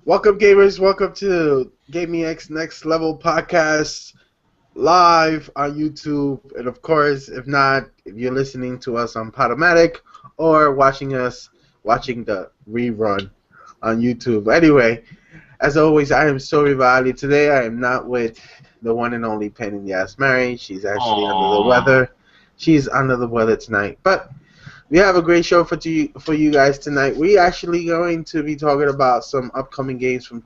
Welcome, gamers. Welcome to Gaming X Next Level podcast live on YouTube. And of course, if not, if you're listening to us on Podomatic or watching the rerun on YouTube. Anyway, as always, I am Sorry Valley. Today, I am not with the one and only Pain in the Ass Mary. She's actually under the weather. She's under the weather tonight. But we have a great show for you guys tonight. We're actually going to be talking about some upcoming games from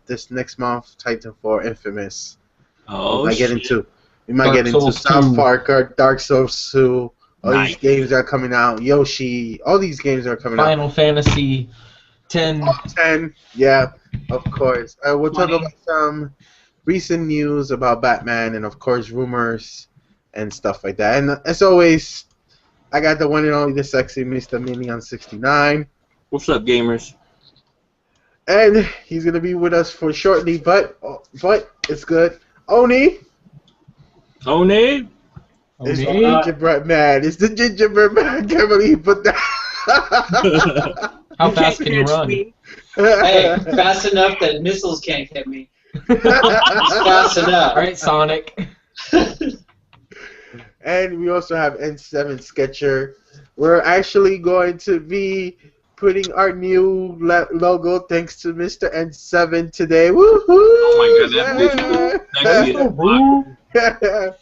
this next month, Titanfall, Infamous. Oh, we might get into Souls South 2. Park or Dark Souls 2. All Nice. these games are coming out. Yoshi, all these games are coming out. Final Fantasy 10. 10, yeah, of course. We'll talk 20. about some recent news about Batman and, of course, rumors and stuff like that. And as always, I got the one and only the sexy Mr. Minion 69. What's up, gamers? And he's going to be with us for shortly, but it's good. Oni! Oni? It's the gingerbread man. It's the gingerbread man. I can't believe he put that. How fast can you run? Hey, fast enough that missiles can't hit me. Fast enough. All right, Sonic. And we also have N7 Sketcher. We're actually going to be putting our new logo thanks to Mr. N7 today. Woohoo! Oh my god, that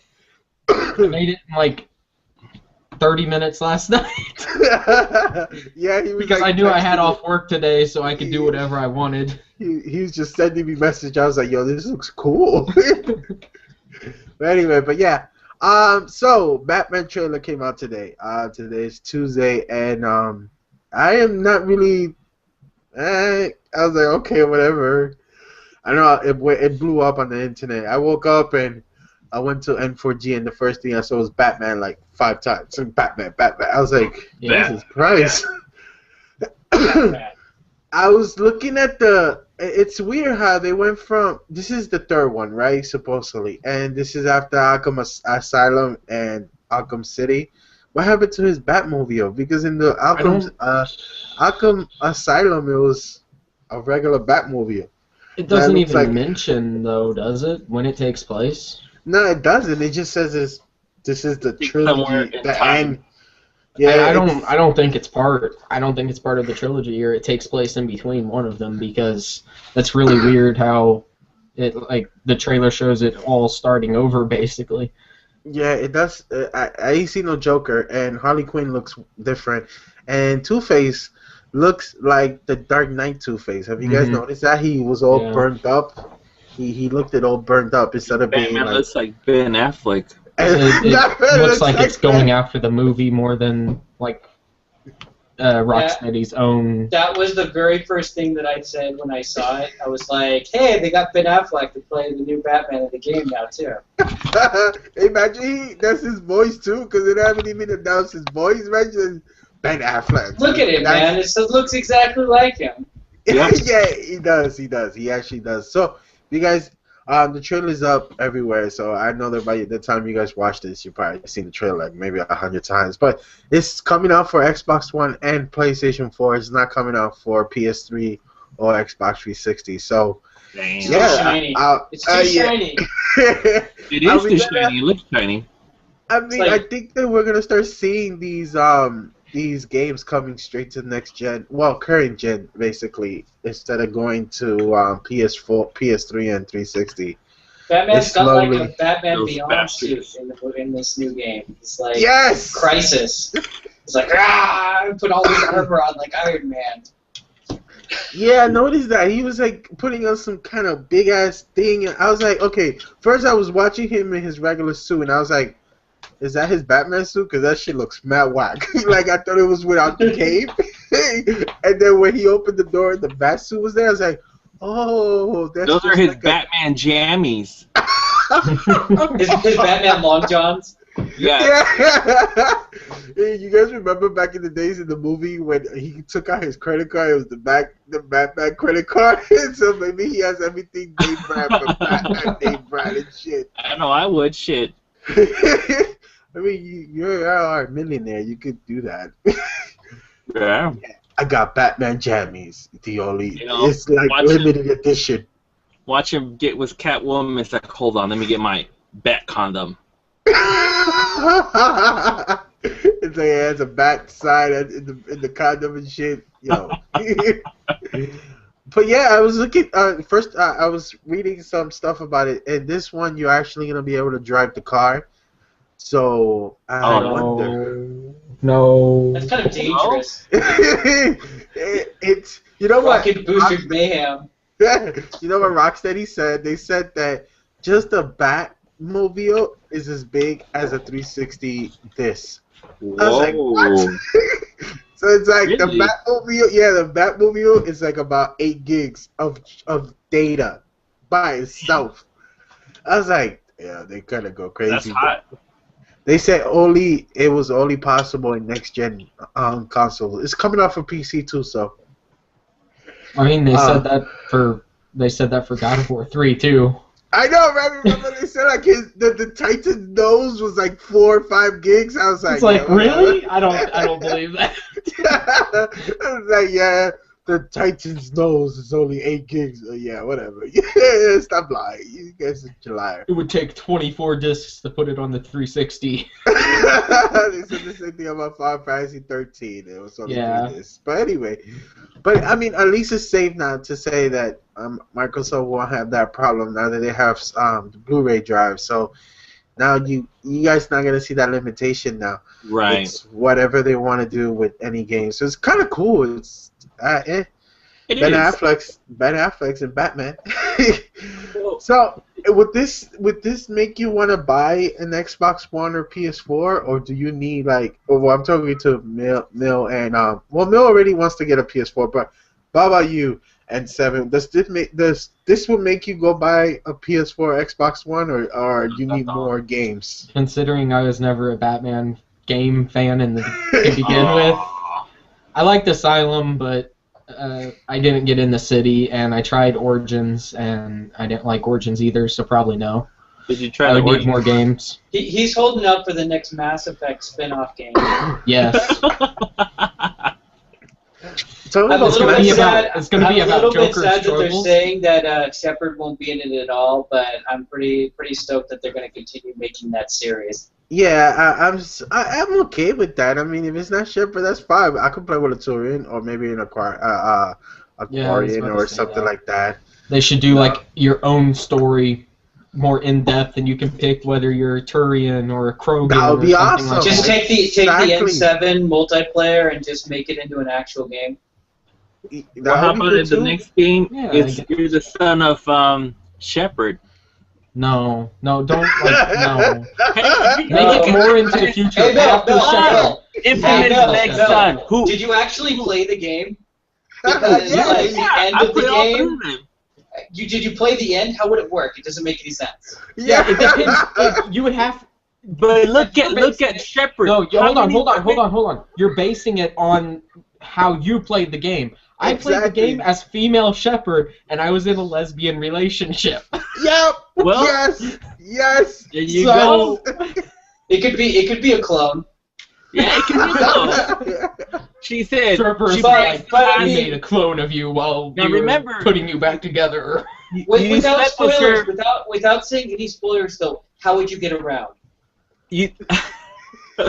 I made it in like 30 minutes last night. Yeah, he was Because like, I knew I had off work today, so I could do whatever I wanted. He was just sending me message. I was like, yo, this looks cool. But anyway, but yeah. So Batman trailer came out today. Today is Tuesday, and I am not really. I was like, okay, whatever. I know it blew up on the internet. I woke up and I went to N4G, and the first thing I saw was Batman like 5 times. So Batman. I was like, Jesus Christ. I was looking at it's weird how they went from, this is the third one, right, supposedly, and this is after Arkham Asylum and Arkham City. What happened to his Batmobile? Because in the Arkham Asylum, it was a regular Batmobile. It doesn't looks even like- mention, though, does it, when it takes place? No, it doesn't. It just says this is the somewhere trilogy, in the time. end. Yeah, I don't think it's part. I don't think it's part of the trilogy, or it takes place in between one of them, because that's really weird how it the trailer shows it all starting over basically. Yeah, it does. I ain't seen no Joker, and Harley Quinn looks different, and Two-Face looks like the Dark Knight Two-Face. Have you guys noticed that? He was all burnt up. He looked all burnt up instead of being Batman like. looks like Ben Affleck. It looks like it's going after the movie more than like Rocksteady's own. That was the very first thing that I said when I saw it. I was like, hey, they got Ben Affleck to play the new Batman in the game now, too. Imagine that's his voice too, because it haven't even announced his voice. Imagine Ben Affleck. Look at him, man. It looks exactly like him. Yep. Yeah, he does. He actually does. So, you guys, the trailer's up everywhere. So I know that by the time you guys watch this, you've probably seen the trailer like maybe 100 times. But it's coming out for Xbox One and PlayStation 4. It's not coming out for PS3 or Xbox 360. So, Damn. Too yeah, shiny. It's too shiny. It is too shiny. It looks shiny. I mean, like- I think that we're gonna start seeing these games coming straight to next gen, well, current gen, basically, instead of going to PS4, PS3, and 360. Batman's It's got like a slowly- Batman Those Beyond suit bastards. in this new game. It's like Yes! Crisis. It's like, put all this armor on like Iron Man. Yeah, I noticed that. He was like putting on some kind of big ass thing, and I was like, okay, first I was watching him in his regular suit, and I was like, is that his Batman suit? Because that shit looks mad whack. Like, I thought it was without the cape. And then when he opened the door and the bat suit was there, I was like, oh, that's Those are just his like Batman jammies. His Batman Long Johns. Yeah. Hey, you guys remember back in the days in the movie when he took out his credit card? It was the Batman credit card. So maybe he has everything named Brad, but Batman named Brad and shit. I know, I would. Shit. I mean, you're a millionaire. You could do that. Yeah. I got Batman jammies. The only it's like watch limited edition. Watch him get with Catwoman. It's like, hold on, let me get my bat condom. It's like it has a bat sign in the condom and shit. Yo. But yeah, I was looking. First, I was reading some stuff about it, and this one you're actually gonna be able to drive the car. So I wonder. No. That's kind of dangerous. It's you know what? Rocket boosted mayhem. You know what Rocksteady said? They said that just a Batmobile is as big as a 360 disc. Whoa. I was like, what? So it's like the Really? Batmobile. Yeah, the Batmobile is like about 8 gigs of data by itself. I was like, yeah, they kind of go crazy. That's hot. They said it was only possible in next gen consoles. It's coming out for PC too, so. I mean, they said that for God of War 3 too. I know, man. Remember they said like the Titan's nose was like 4 or 5 gigs. I was like, It's like, yeah, really? I don't believe that. I was like, yeah, the Titan's nose is only 8 gigs. Yeah, whatever. Yeah, stop lying. You guys are a liar. It would take 24 discs to put it on the 360. They said the same thing about Final Fantasy 13. It was only 3 discs. But anyway, I mean, at least it's safe now to say that Microsoft won't have that problem now that they have the Blu-ray drive. So now you guys not gonna see that limitation now. Right. It's whatever they want to do with any game. So it's kind of cool. It's Ben Affleck's and Batman. So would this make you want to buy an Xbox One or PS4, or do you need like? Well, I'm talking to Mill and Mill already wants to get a PS4, but how about you and Seven? Does this will make you go buy a PS4, Xbox One, or do you need more games? Considering I was never a Batman game fan to begin with, I liked Asylum, but I didn't get in the city, and I tried Origins, and I didn't like Origins either, so probably no. Did you try I the would need more games. He's holding up for the next Mass Effect spin-off game. Yes. So I'm a little bit sad. It's going to be about I'm a little bit Joker's sad that they're struggles. saying that Shepard won't be in it at all, but I'm pretty stoked that they're going to continue making that series. Yeah, I'm okay with that. I mean, if it's not Shepard, that's fine. I could play with a Turian or maybe an Aquarian or something like that. They should do like your own story, more in depth, and you can pick whether you're a Turian or a Krogan. That would be awesome. Like Just that. take the N7 multiplayer and just make it into an actual game. Well, how about in the next game? Yeah, You're the son of Shepard. No, don't no. Hey, Make it more into the future. Hey, Bill, after Bill, Shepard. Infamous Bill, next Bill, son. Who? Did you actually play the game? Because Yeah, like the end I of the played all game, three of them. did you play the end? How would it work? It doesn't make any sense. Yeah, it depends. You would have. But look at Shepard. No, hold on. You're basing it on how you played the game. I played the Exactly. game as female Shepard, and I was in a lesbian relationship. Yep. Well, Yes. there you So- go. It could be a clone. Yeah, it can be close. She said. Shepard, She like, but I I mean- made a clone of you while Now we were remember- putting you back together. Without slept with spoilers, her- without saying any spoilers, though, how would you get around? You. Now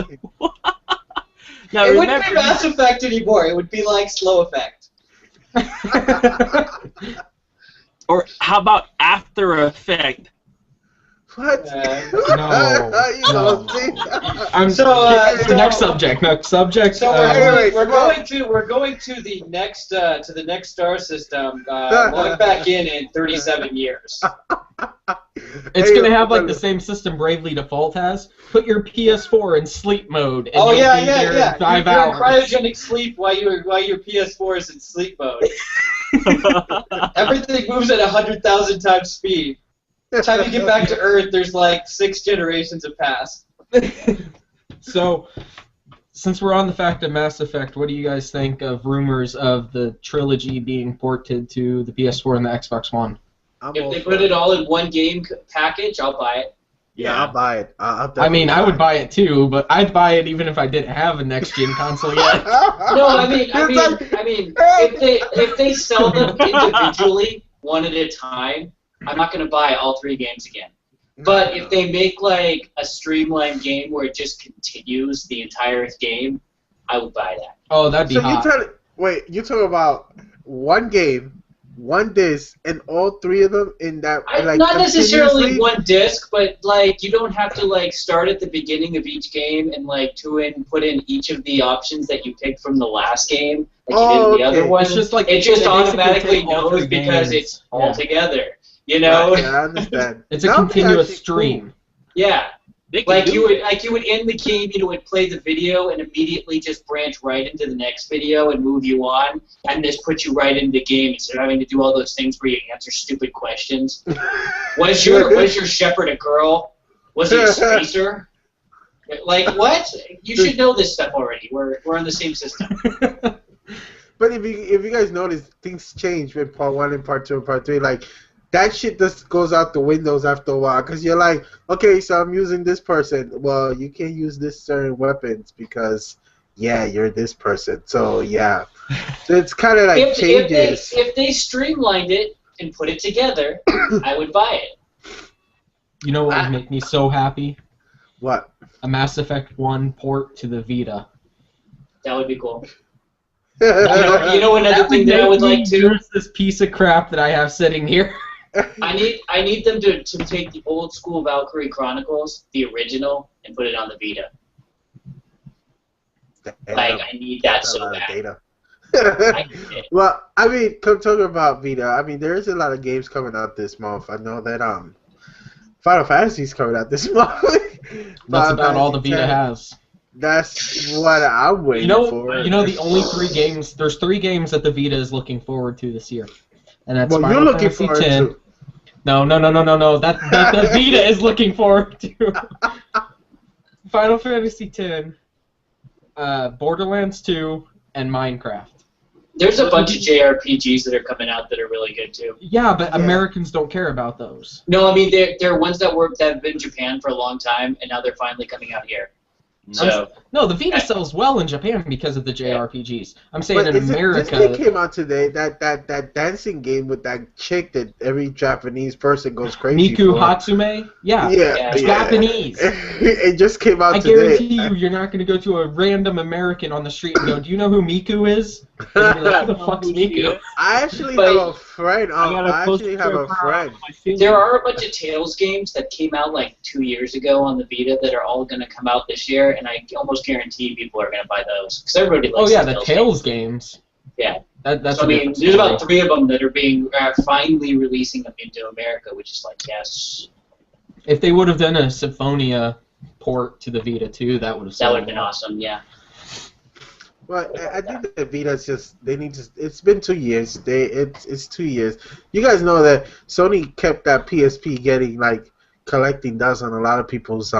It wouldn't remember. be Mass Effect anymore. It would be like Slow Effect. Or how about After Effect? What? No. You know, see? I'm So, next subject. So anyways, we're going to the next star system, going back in 37 years. It's gonna have like the same system Bravely Default has. Put your PS4 in sleep mode. And Oh you'll yeah, be there yeah. in 5 You're in hours. cryogenic sleep while your PS4 is in sleep mode. Everything moves at 100,000 times speed. By the time you get back to Earth, there's like 6 generations have passed. So, since we're on the fact of Mass Effect, what do you guys think of rumors of the trilogy being ported to the PS4 and the Xbox One? I'm If all they for put it all in one game package, I'll buy it. Yeah, I'll buy it. I'll I mean, definitely I would buy it too, but I'd buy it even if I didn't have a next-gen console yet. No, I mean, if they sell them individually, one at a time, I'm not gonna buy all 3 games again. But if they make like a streamlined game where it just continues the entire game, I would buy that. Oh, that'd be hot. You talk about one game, one disc, and all 3 of them in that. Like, not necessarily one disc, but like you don't have to like start at the beginning of each game and like put in each of the options that you picked from the last game, like you did in the other one. It's just like it just automatically knows because it's all together. You know? Yeah, I understand. It's a continuous stream. Cool. Yeah. Like you would end the game, you would play the video and immediately just branch right into the next video and move you on, and just put you right into the game instead of having to do all those things where you answer stupid questions. Was your shepherd a girl? Was he a spacer? Like what? You should know this stuff already. We're on the same system. But if you guys notice, things change with part 1 and part 2 and part 3. Like, that shit just goes out the windows after a while, because you're like, okay, so I'm using this person. Well, you can't use this certain weapons because, yeah, you're this person. So, yeah. So it's kind of like changes. If they streamlined it and put it together, I would buy it. You know what would make me so happy? What? A Mass Effect 1 port to the Vita. That would be cool. You know another thing that I would like to... Here's this piece of crap that I have sitting here. I need them to take the old school Valkyrie Chronicles, the original, and put it on the Vita. Like, I need that so bad. Data. I need it. Well, I mean, talking about Vita, I mean, there is a lot of games coming out this month. I know that Final Fantasy's coming out this month. That's about all the Vita has. That's what I'm waiting for. You know, the only 3 games. There's 3 games that the Vita is looking forward to this year, and that's Final Final Fantasy Fantasy X. No. That the Vita is looking forward to. Final Fantasy X, Borderlands 2, and Minecraft. There's a bunch of JRPGs that are coming out that are really good too. Yeah, but Americans don't care about those. No, I mean they're ones that have been in Japan for a long time, and now they're finally coming out here. So no, the Vita sells well in Japan because of the JRPGs. I'm saying in America. This thing came out today. That dancing game with that chick that every Japanese person goes crazy Miku for. Hatsume? Yeah. Japanese. It just came out today. I guarantee you're not going to go to a random American on the street and go, "Do you know who Miku is?" And you're like, "Who the fuck's Miku?" I actually have a friend. There are a bunch of Tales games that came out like 2 years ago on the Vita that are all going to come out this year, and I almost guarantee people are going to buy those because everybody likes. Oh yeah, the Tales games. Yeah. That's. So, I mean, there's about 3 of them that are being finally releasing them into America, which is like yes. If they would have done a Symphonia port to the Vita too, that would have been awesome. Yeah. Well, I think the Vita's just they need to. It's been 2 years. It's 2 years. You guys know that Sony kept that PSP getting like collecting dust on a lot of people's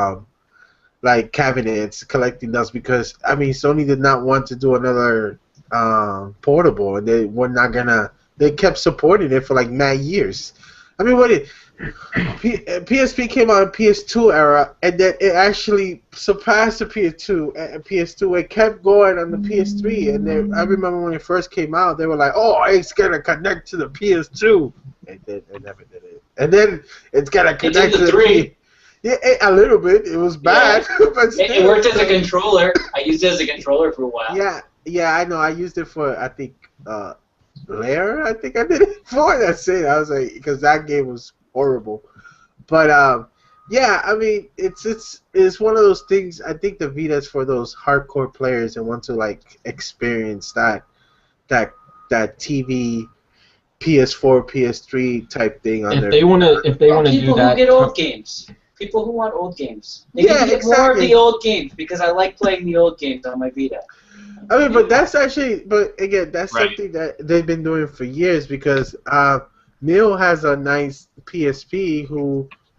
like cabinets, collecting dust because I mean Sony did not want to do another portable, and they were not gonna. They kept supporting it for like mad years. I mean, PSP came out in PS2 era, and then it actually surpassed the PS2. It kept going on the PS3, and I remember when it first came out, they were like, "Oh, it's gonna connect to the PS2," and then it never did it. And then it's gonna connect to the 3. Yeah, a little bit. It was bad, but still. It worked as a controller. I used it as a controller for a while. Yeah, I know. I used it for I think Lair. I think I did it for. That's it. I was like, because that game was horrible. But yeah, I mean, it's one of those things. I think the Vita's for those hardcore players that want to like experience that TV, PS4, PS3 type thing. If they want to do that, people who get old games. People who want old games. They can get more of the old games because I like playing the old games on my Vita. I mean, but that's actually, but again, that's something that they've been doing for years because Neil has a nice PSP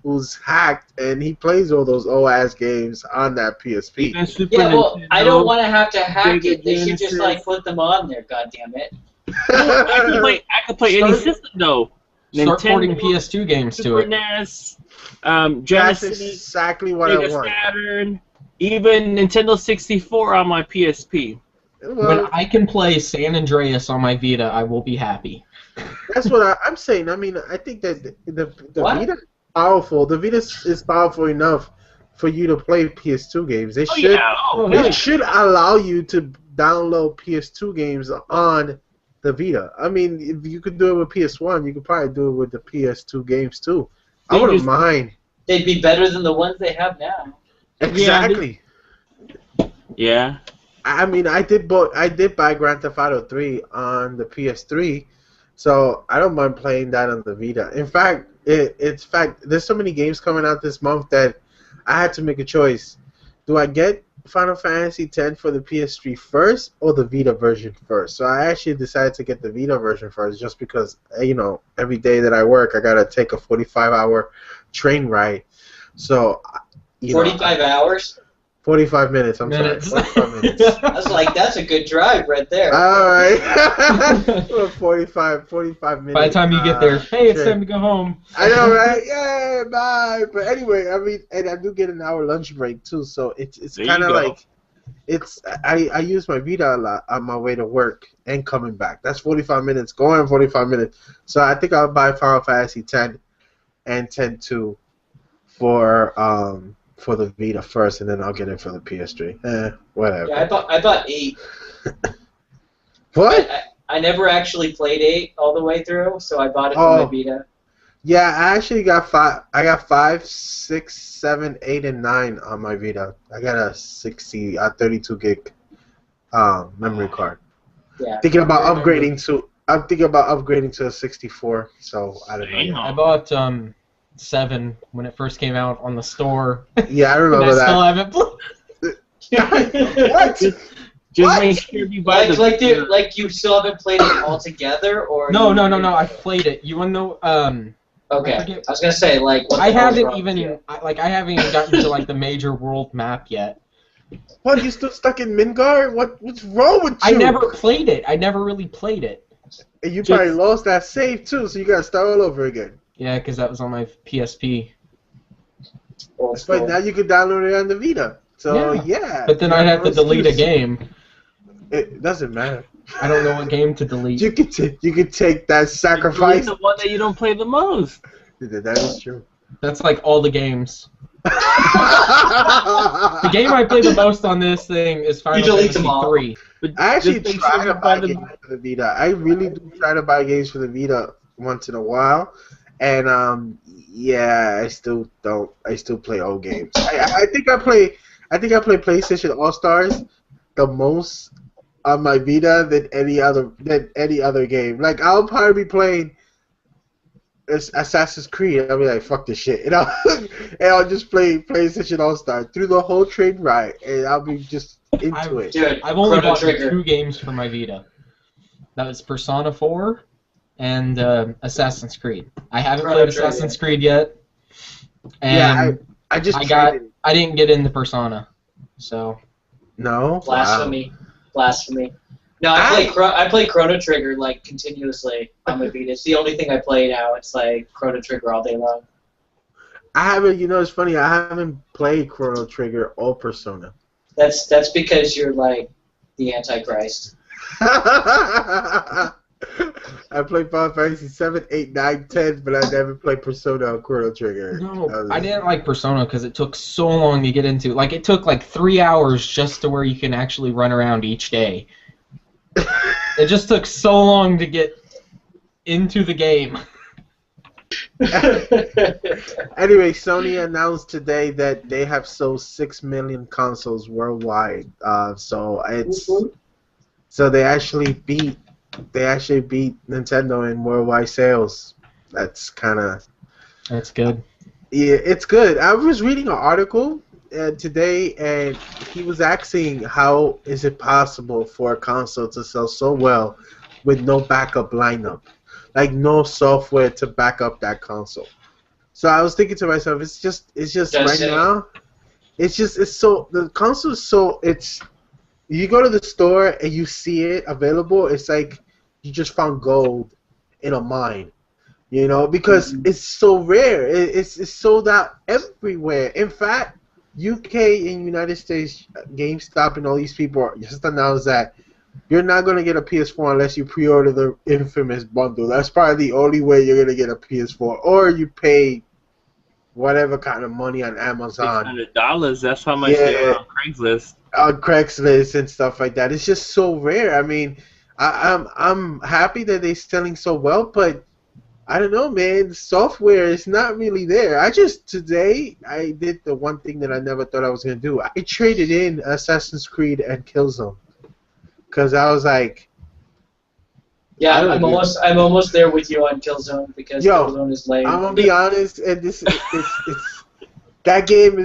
who's hacked and he plays all those old ass games on that PSP. Yeah, well, I don't want to have to hack it. They should just like put them on there. God damn it! I can play any system though. Start porting Nintendo, PS2 games to Super it. NES, That's Genesis, exactly what I Sega want. Saturn, even Nintendo 64 on my PSP. When Well, I can play San Andreas on my Vita, I will be happy. that's what I'm saying. I mean, I think that the What? Vita is powerful. The Vita is powerful enough for you to play PS2 games. Oh yeah, It should allow you to download PS2 games on the Vita. I mean, if you could do it with PS1, you could probably do it with the PS2 games too. I wouldn't mind. They'd be better than the ones they have now. Exactly. Yeah. I mean, I did buy Grand Theft Auto 3 on the PS3, so I don't mind playing that on the Vita. In fact, there's so many games coming out this month that I had to make a choice. Do I get Final Fantasy X for the PS3 first or the Vita version first? So I actually decided to get the Vita version first just because, every day that I work, I got to take a 45-hour train ride. So, 45 hours? 45 minutes, I'm sorry. 45 minutes. I was like, that's a good drive right there. All right. 45 minutes. By the time you get there, hey, it's time to go home. I know, right? Yeah, bye. But anyway, I mean, and I do get an hour lunch break too, so it's kind of like I use my Vita a lot on my way to work and coming back. That's 45 minutes going, 45 minutes. So I think I'll buy Final Fantasy X and X-2 for the Vita first, and then I'll get it for the PS3. Whatever. Yeah, I bought 8. What? I never actually played 8 all the way through, so I bought it for my Vita. Yeah, I actually got 5. I got 5, 6, 7, 8, and 9 on my Vita. I got a 32 gig memory card. Yeah. I'm thinking about upgrading to a 64. So I don't know. Yet. I bought 7 when it first came out on the store. Yeah, I remember and I that. still haven't played. What? Just make sure you buy like you still haven't played it all together, or No. I played it. You wanna know? Okay. I was gonna say what I haven't even gotten to the major world map yet. What? You still stuck in Midgard? What's wrong with you? I never played it. I never really played it. And you probably lost that save too, so you gotta start all over again. Yeah, because that was on my PSP. But now you can download it on the Vita. So yeah. But then I'd have to delete a game. It doesn't matter. I don't know what game to delete. You could take that sacrifice. The one that you don't play the most. That is true. That's like all the games. The game I play the most on this thing is Final Fantasy 3. I actually try to buy games for the Vita. I really do try to buy games for the Vita once in a while, and I still don't. I still play old games. I think I play PlayStation All Stars the most on my Vita than any other game. Like I'll probably be playing Assassin's Creed. I'll be like, fuck this shit, and I'll just play PlayStation All Star through the whole train ride, and I'll be just into it. Dude, I've only bought 2 games for my Vita. That was Persona 4 and Assassin's Creed. I haven't played Assassin's Creed yet, and I didn't get into Persona, so no. Blasphemy. Blasphemy. No, I play Chrono Trigger continuously on my Vita. It's the only thing I play now. It's Chrono Trigger all day long. I haven't. It's funny. I haven't played Chrono Trigger or Persona. That's because you're the Antichrist. I played Final Fantasy 7, 8, 9, 10, but I never played Persona or Chrono Trigger. No, I didn't like Persona because it took so long to get into. It took 3 hours just to where you can actually run around each day. It just took so long to get into the game. Anyway, Sony announced today that they have sold 6 million consoles worldwide. So they actually beat Nintendo in worldwide sales. That's good. Yeah, it's good. I was reading an article today, and he was asking how is it possible for a console to sell so well with no backup lineup, no software to back up that console. So I was thinking to myself, it's just right now, the console is so you go to the store and you see it available, it's like you just found gold in a mine. You know, because it's so rare. It's sold out everywhere. In fact, UK and United States, GameStop and all these people just announced that you're not going to get a PS4 unless you pre-order the infamous bundle. That's probably the only way you're going to get a PS4. Or you pay whatever kind of money on Amazon. $600, that's how much they are on Craigslist. On Craigslist and stuff like that. It's just so rare. I mean, I'm happy that they're selling so well, but I don't know, man. The software is not really there. Today, I did the one thing that I never thought I was going to do. I traded in Assassin's Creed and Killzone. Because I was like... Yeah, I'm almost there with you on Killzone, because Killzone is lame. I'm going to be honest, and this that game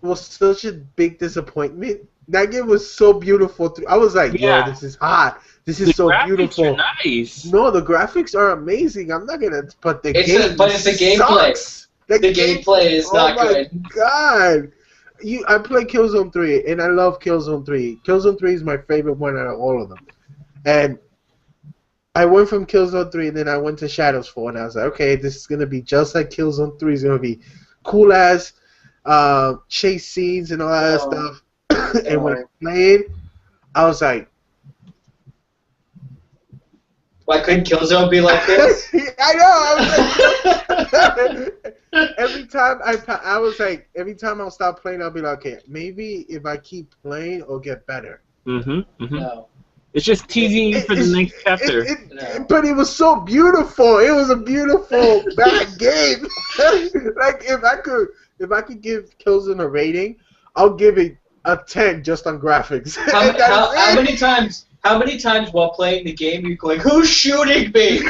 was such a big disappointment. That game was so beautiful. I was like, yo, this is hot. This is so beautiful. Are nice. No, the graphics are amazing. I'm not gonna put the game. But it's the gameplay. The gameplay is not good. Oh my god! I play Killzone 3, and I love Killzone 3. Killzone 3 is my favorite one out of all of them. And I went from Killzone 3, and then I went to Shadows 4, and I was like, okay, this is gonna be just like Killzone 3. It's gonna be cool ass chase scenes and all that stuff. And when I played, I was like, why couldn't Killzone be like this? I know. I was like, every time I'll stop playing, I'll be like, okay, maybe if I keep playing, it'll get better. No. It's just teasing you for the next chapter. But it was so beautiful. It was a beautiful bad game. Like if I could give Killzone a rating, I'll give it a 10 just on graphics. How many times while playing the game you're going, who's shooting me?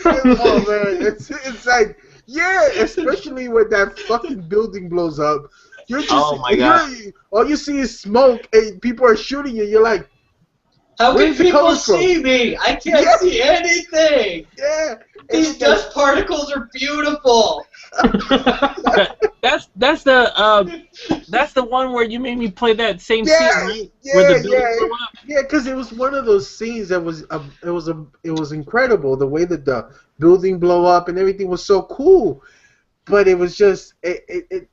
Oh man, it's like, yeah, especially when that fucking building blows up. You're just, all you see is smoke and people are shooting you. You're like, how can people see me? I can't see anything. Yeah. These dust particles are beautiful. That's the one where you made me play that same scene, right? Yeah, because it was one of those scenes that was it was incredible. The way that the building blow up and everything was so cool, but it was just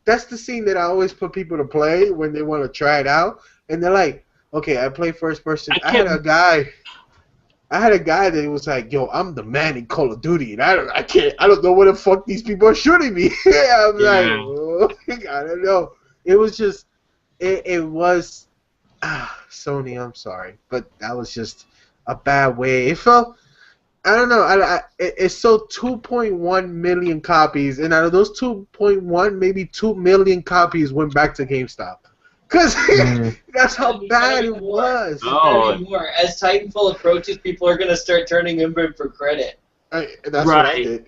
that's the scene that I always put people to play when they want to try it out, and they're like, okay, I play first person. I had a guy that was like, yo, I'm the man in Call of Duty, and I don't know where the fuck these people are shooting me. I'm like, oh, I don't know. It was just, it was, Sony, I'm sorry, but that was just a bad way. It felt, I don't know, it sold 2.1 million copies, and out of those 2.1, maybe 2 million copies went back to GameStop. Because that's how bad it was. Anymore. As Titanfall approaches, people are going to start turning him in for credit. That's what I did.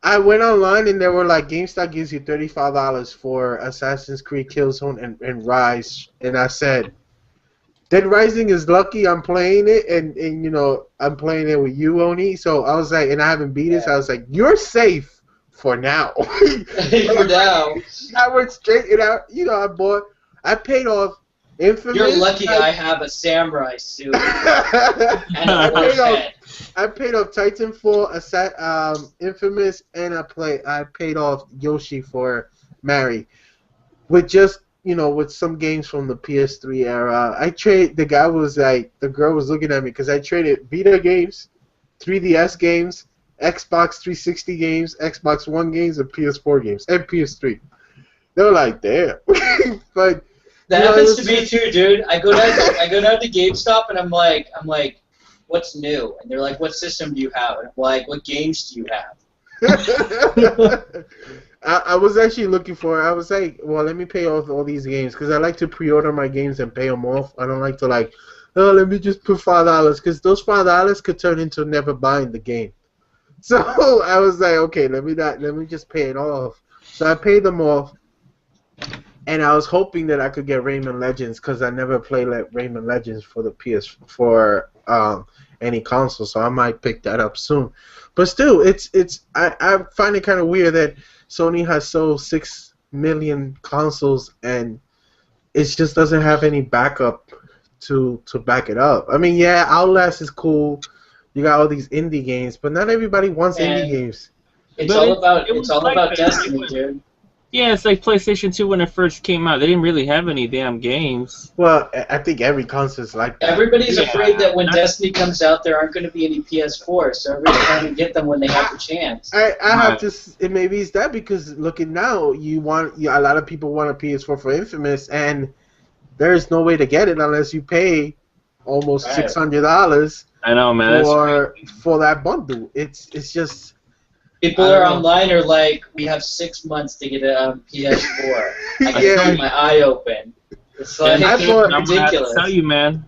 I went online and they were like, GameStop gives you $35 for Assassin's Creed Killzone and Rise. And I said, Dead Rising is lucky I'm playing it, and you know, I'm playing it with you, Oni. So I was like, and I haven't beat it, so I was like, you're safe. For now. For now. I went straight, I paid off Infamous. You're lucky I have a samurai suit. And I paid off Titanfall, Infamous, and I paid off Yoshi for Mary. With just, with some games from the PS3 era. The girl was looking at me because I traded Vita games, 3DS games, Xbox 360 games, Xbox One games, and PS4 games, and PS3. They were like, damn. But that happens to me too, dude. I go down to GameStop and I'm like, what's new? And they're like, what system do you have? And I'm like, what games do you have? I was actually looking I was like, well, let me pay off all these games because I like to pre-order my games and pay them off. I don't like to let me just put $5 because those $5 could turn into never buying the game. So I was like, okay, let me just pay it off. So I paid them off, and I was hoping that I could get Rayman Legends because I never played Rayman Legends for the for any console, so I might pick that up soon. But still, I find it kind of weird that Sony has sold 6 million consoles and it just doesn't have any backup to back it up. I mean, yeah, Outlast is cool. You got all these indie games, but not everybody wants indie And games. it's But all about it it's was all like about that. Destiny, dude. Yeah, it's like PlayStation 2 when it first came out. They didn't really have any damn games. Well, I think every console's like that. Everybody's Yeah, afraid that when that's- Destiny comes out, there aren't going to be any PS4, so everybody's trying to get them when they have the chance. I have Right. to. Maybe it's that because looking now, a lot of people want a PS4 for Infamous, and there's no way to get it unless you pay almost Right. I $600 know, man. for that bundle. It's just. People I don't are know. online are like, we have 6 months to get a PS4. I can Yeah. keep my eye open. It's like And I bought- I'm gonna have to ridiculous. tell you, man.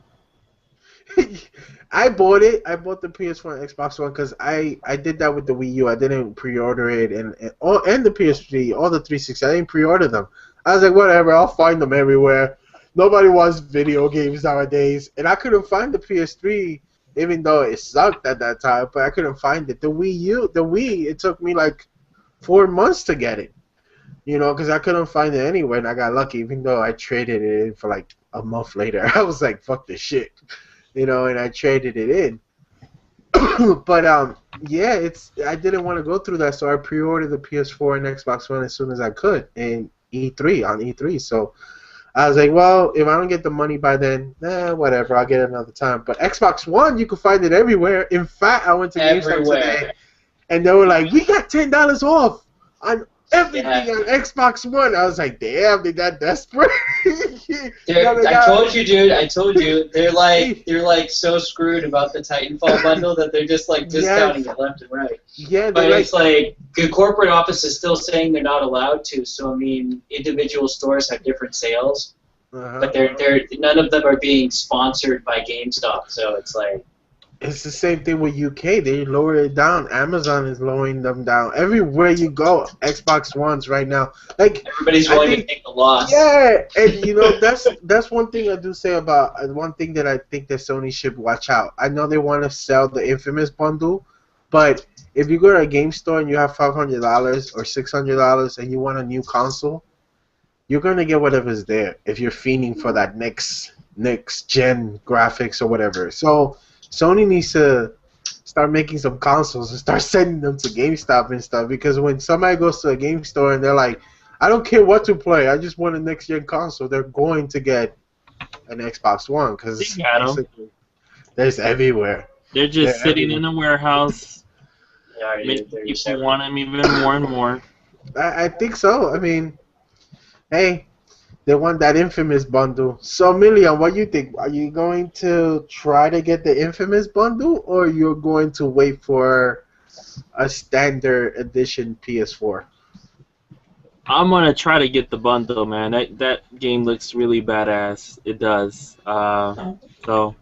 I bought it. I bought the PS4 and Xbox One because I did that with the Wii U. I didn't pre-order it and the PS3, all the 360. I didn't pre-order them. I was like, whatever. I'll find them everywhere. Nobody wants video games nowadays, and I couldn't find the PS3, even though it sucked at that time. But I couldn't find it. The Wii, it took me like 4 months to get it. You know, because I couldn't find it anywhere, and I got lucky, even though I traded it in for like a month later. I was like, fuck this shit. You know, and I traded it in. But yeah, I didn't want to go through that, so I pre-ordered the PS4 and Xbox One as soon as I could, and E3. So I was like, well, if I don't get the money by then, whatever, I'll get it another time. But Xbox One, you can find it everywhere. In fact, I went to GameStop Everywhere. today, and they were like, we got $10 off on everything on Xbox One. I was like, damn, they that desperate. I told you, dude. I told you. They're like so screwed about the Titanfall bundle that they're just like discounting it left and right. Yeah, But they're it's like the corporate office is still saying they're not allowed to. So I mean, individual stores have different sales, but they're none of them are being sponsored by GameStop. So it's like. It's the same thing with UK. They lower it down. Amazon is lowering them down. Everywhere you go, Xbox Ones right now. Like Everybody's willing to take the loss. Yeah, and you know that's one thing I do say about one thing that I think that Sony should watch out. I know they want to sell the Infamous bundle, but if you go to a game store and you have $500 or $600 and you want a new console, you're gonna get whatever's there if you're fiending for that next gen graphics or whatever. So Sony needs to start making some consoles and start sending them to GameStop and stuff, because when somebody goes to a game store and they're like, I don't care what to play, I just want a next gen console, they're going to get an Xbox One because there's everywhere. They're just sitting in a warehouse, Yeah, making they're people want them even more and more. I think so. I mean, hey, they want that Infamous bundle. So, Million, what do you think? Are you going to try to get the Infamous bundle, or you're going to wait for a standard edition PS4? I'm gonna try to get the bundle, man. That game looks really badass. It does. So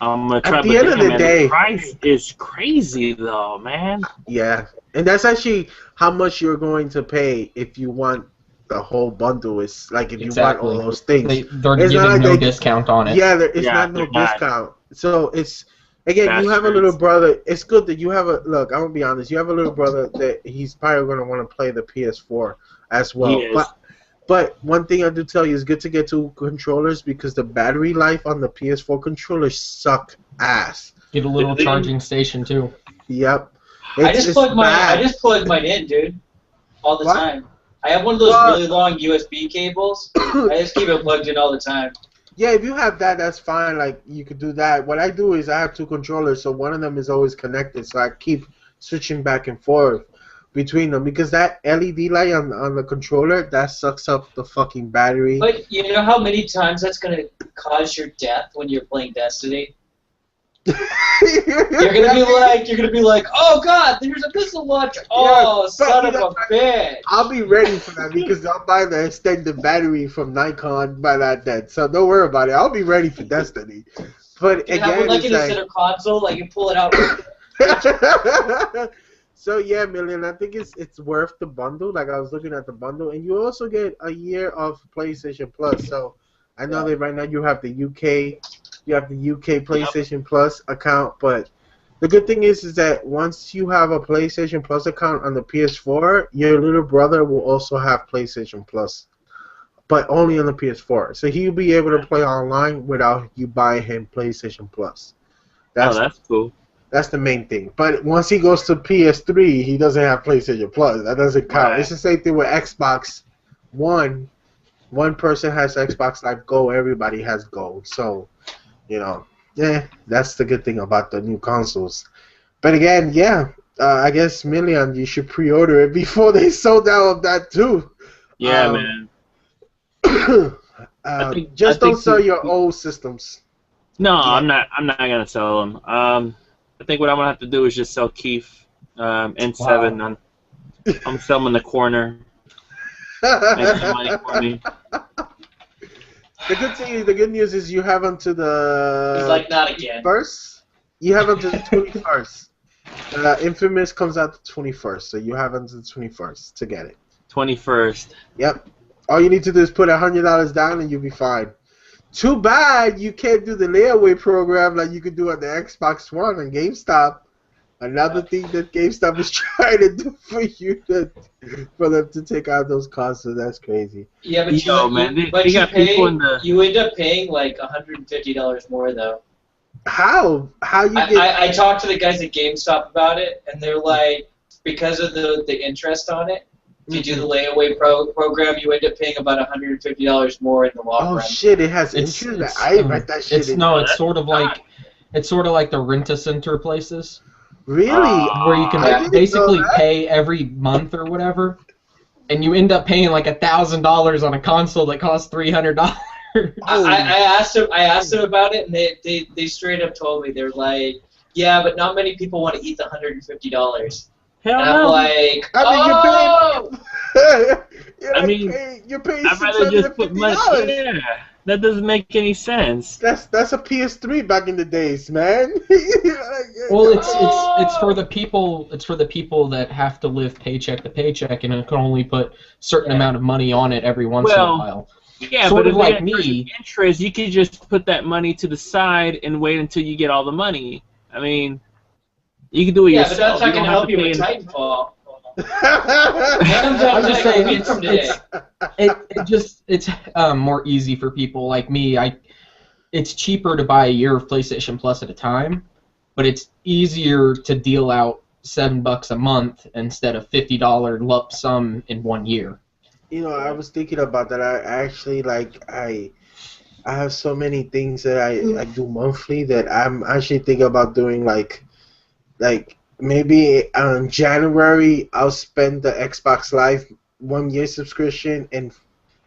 I'm gonna try. At the end of the day, the price is crazy, though, man. Yeah, and that's actually how much you're going to pay if you want the whole bundle. Is like if you want all those things. They're giving no discount on it. Yeah, it's not no discount. So it's again, you have a little brother. It's good that you have a look. I'm gonna be honest. You have a little brother that he's probably gonna want to play the PS4 as well. But one thing I do tell you is good to get two controllers because the battery life on the PS4 controllers suck ass. Get a little charging station too. Yep. I just plug mine in, dude, all the time. I have one of those really long USB cables. I just keep it plugged in all the time. Yeah, if you have that, that's fine. Like, you could do that. What I do is I have two controllers, so one of them is always connected, so I keep switching back and forth between them, because that LED light on the controller, that sucks up the fucking battery. But you know how many times that's going to cause your death when you're playing Destiny? You're gonna be like, oh god, there's a missile launcher. Oh, son of a bitch. I'll be ready for that because I'll buy the extended battery from Nikon by that then. So don't worry about it. I'll be ready for Destiny. But again, have like in a center console, like you pull it out. So yeah, Million, I think it's worth the bundle. Like I was looking at the bundle, and you also get a year of PlayStation Plus. So I know that right now you have the UK. You have the UK PlayStation Plus account, but the good thing is that once you have a PlayStation Plus account on the PS4, your little brother will also have PlayStation Plus, but only on the PS4. So he'll be able to play online without you buying him PlayStation Plus. That's cool. That's the main thing. But once he goes to PS3, he doesn't have PlayStation Plus. That doesn't count. Right. It's the same thing with Xbox One. One person has Xbox Live Gold. Everybody has Gold. So, that's the good thing about the new consoles. But again, I guess Million, you should pre-order it before they sold out of that too. Yeah, man. Just don't sell your old systems. No, I'm not gonna sell them. I think what I'm gonna have to do is just sell Keith N7. Wow. I'm selling in the corner. Make some money for me. The good news is you have until the He's like, not again. first. You have until the 21st. Infamous comes out the 21st, so you have until the 21st to get it. 21st. Yep. All you need to do is put $100 down and you'll be fine. Too bad you can't do the layaway program like you could do on the Xbox One and GameStop. Another thing that GameStop is trying to do for you for them to take out those consoles. That's crazy. Yeah, but you end up paying like $150 more though. How you get? I talked to the guys at GameStop about it, and they're like, because of the interest on it, if you do the layaway program, you end up paying about $150 more in the long run. Oh shit! It has interest. I write that shit. It's sort of like the rent-a-center places. Really? Where you can basically pay every month or whatever, and you end up paying like $1,000 on a console that costs $300. I asked them about it, and they straight up told me, they're like, yeah, but not many people want to eat the $150. Hell and I'm no. like, you're paying I'd rather just put money. Yeah, that doesn't make any sense. That's a PS3 back in the days, man. Well, it's for the people. It's for the people that have to live paycheck to paycheck and can only put certain amount of money on it every once in a while. Yeah, sort but of if like you had me. interest, you could just put that money to the side and wait until you get all the money. I mean, you can do it yourself. Yeah, but that's not going to help you with Titanfall. I'm just saying it's more easy for people like me. It's cheaper to buy a year of PlayStation Plus at a time, but it's easier to deal out $7 a month instead of $50 lump sum in 1 year. I was thinking about that. I actually I have so many things that I do monthly that I'm actually thinking about doing like maybe January I'll spend the Xbox Live 1 year subscription, and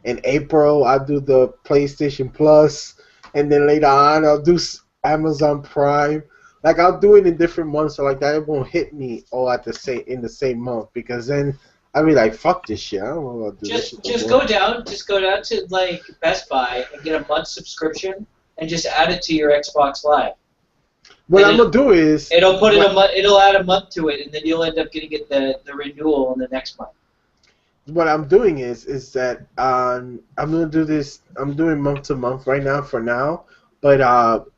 in April I'll do the PlayStation Plus, and then later on I'll do Amazon Prime. Like I'll do it in different months, so like that it won't hit me all in the same month, because then I'd be like, fuck this shit. I don't know what to do. Just go down to like Best Buy and get a month subscription and just add it to your Xbox Live. What I'm gonna do is it'll add a month to it, and then you'll end up getting the renewal in the next month. What I'm doing is that I'm gonna do this. I'm doing month to month right now for now, but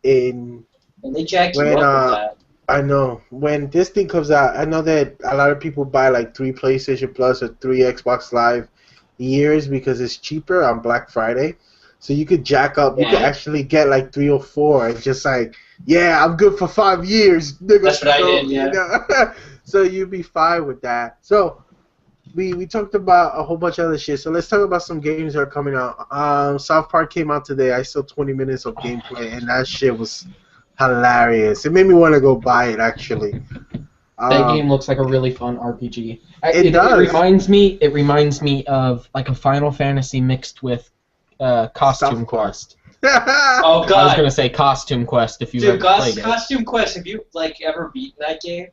and they jack you up with that. I know. When this thing comes out, I know that a lot of people buy like 3 PlayStation Plus or 3 Xbox Live years because it's cheaper on Black Friday. So you could jack up. You could actually get like 3 or 4 and just like, yeah, I'm good for 5 years. Nigga. That's what I did, yeah. So you'd be fine with that. So we talked about a whole bunch of other shit. So let's talk about some games that are coming out. South Park came out today. I saw 20 minutes of gameplay, and that shit was hilarious. It made me want to go buy it, actually. That game looks like a really fun RPG. It does. It reminds me of like a Final Fantasy mixed with Costume Quest. Oh God! I was gonna say Costume Quest if you ever played it. Costume Quest. Have you like ever beaten that game?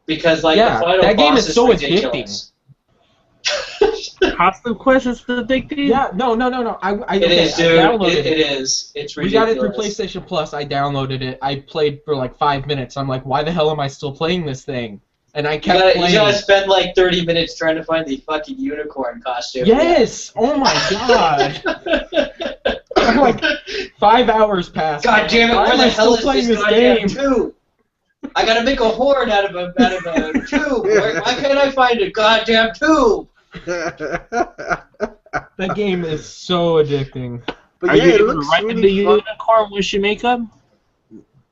Because like the final that game is so ridiculous. addicting. Costume Quest is addicting? Yeah, no. It is, dude. It is. It's ridiculous. We got it through PlayStation Plus. I downloaded it. I played for like 5 minutes. I'm like, why the hell am I still playing this thing? And I kept playing. You gotta spend like 30 minutes trying to find the fucking unicorn costume. Yes! Oh my god! I'm like, 5 hours passed. God damn it! Where the hell is this goddamn tube? I gotta make a horn out of a tube. Why can't I find a goddamn tube? That game is so addicting. But Are yeah, you it able to looks write really the fun. unicorn once you make them?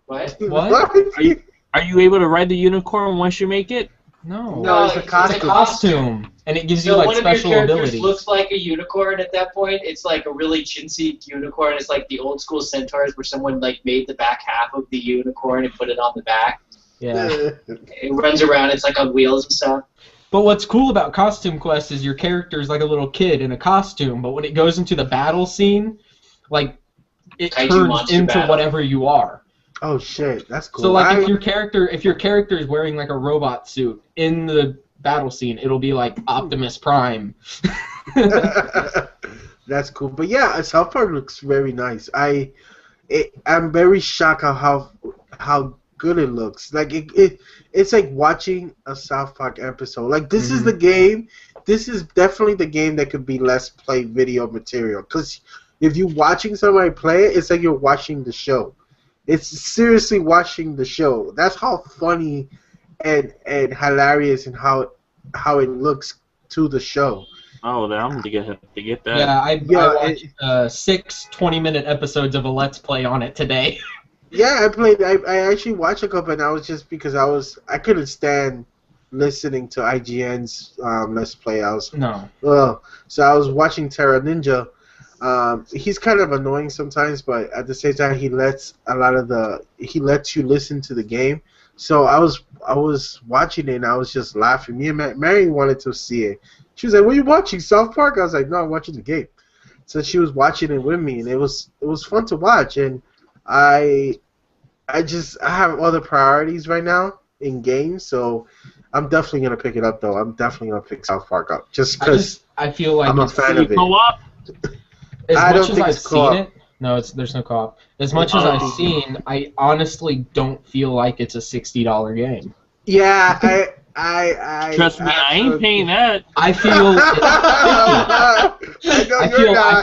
What? What? Are you able to ride the unicorn once you make it? No. No, it's a It's a costume. costume, and it gives you So like one of your special characters abilities. looks like a unicorn at that point. It's like a really chintzy unicorn. It's like the old school centaurs where someone like made the back half of the unicorn and put it on the back. Yeah. It runs around. It's like on wheels and stuff. But what's cool about Costume Quest is your character is like a little kid in a costume, but when it goes into the battle scene, like it Kaiju turns monster into battle. whatever you are. Oh shit, that's cool. So like if your character is wearing like a robot suit in the battle scene, it'll be like Optimus Prime. That's cool. But yeah, South Park looks very nice. I'm very shocked at how good it looks. Like it's like watching a South Park episode. Like this is the game. This is definitely the game that could be Let's Play video material. Because if you're watching somebody play it, it's like you're watching the show. It's seriously watching the show. That's how funny and hilarious and how it looks to the show. Oh, I'm going to get that. Yeah, I watched 6 20-minute episodes of a Let's Play on it today. Yeah, I actually watched a couple, and I was just because I couldn't stand listening to IGN's Let's Play. So I was watching Terra Ninja. He's kind of annoying sometimes, but at the same time, he lets you listen to the game. So I was watching it, and I was just laughing. Me and Mary wanted to see it. She was like, "What are you watching, South Park?" I was like, "No, I'm watching the game." So she was watching it with me, and it was fun to watch. And I have other priorities right now in games, so I'm definitely gonna pick it up. Though I'm definitely gonna pick South Park up just because I feel like I'm a fan of it. Co-op? I don't As much as think I've it's seen co-op. it, no, there's no co-op. As much as I've seen, I honestly don't feel like it's a $60 game. Yeah, I Trust me, I ain't paying that. I feel I know I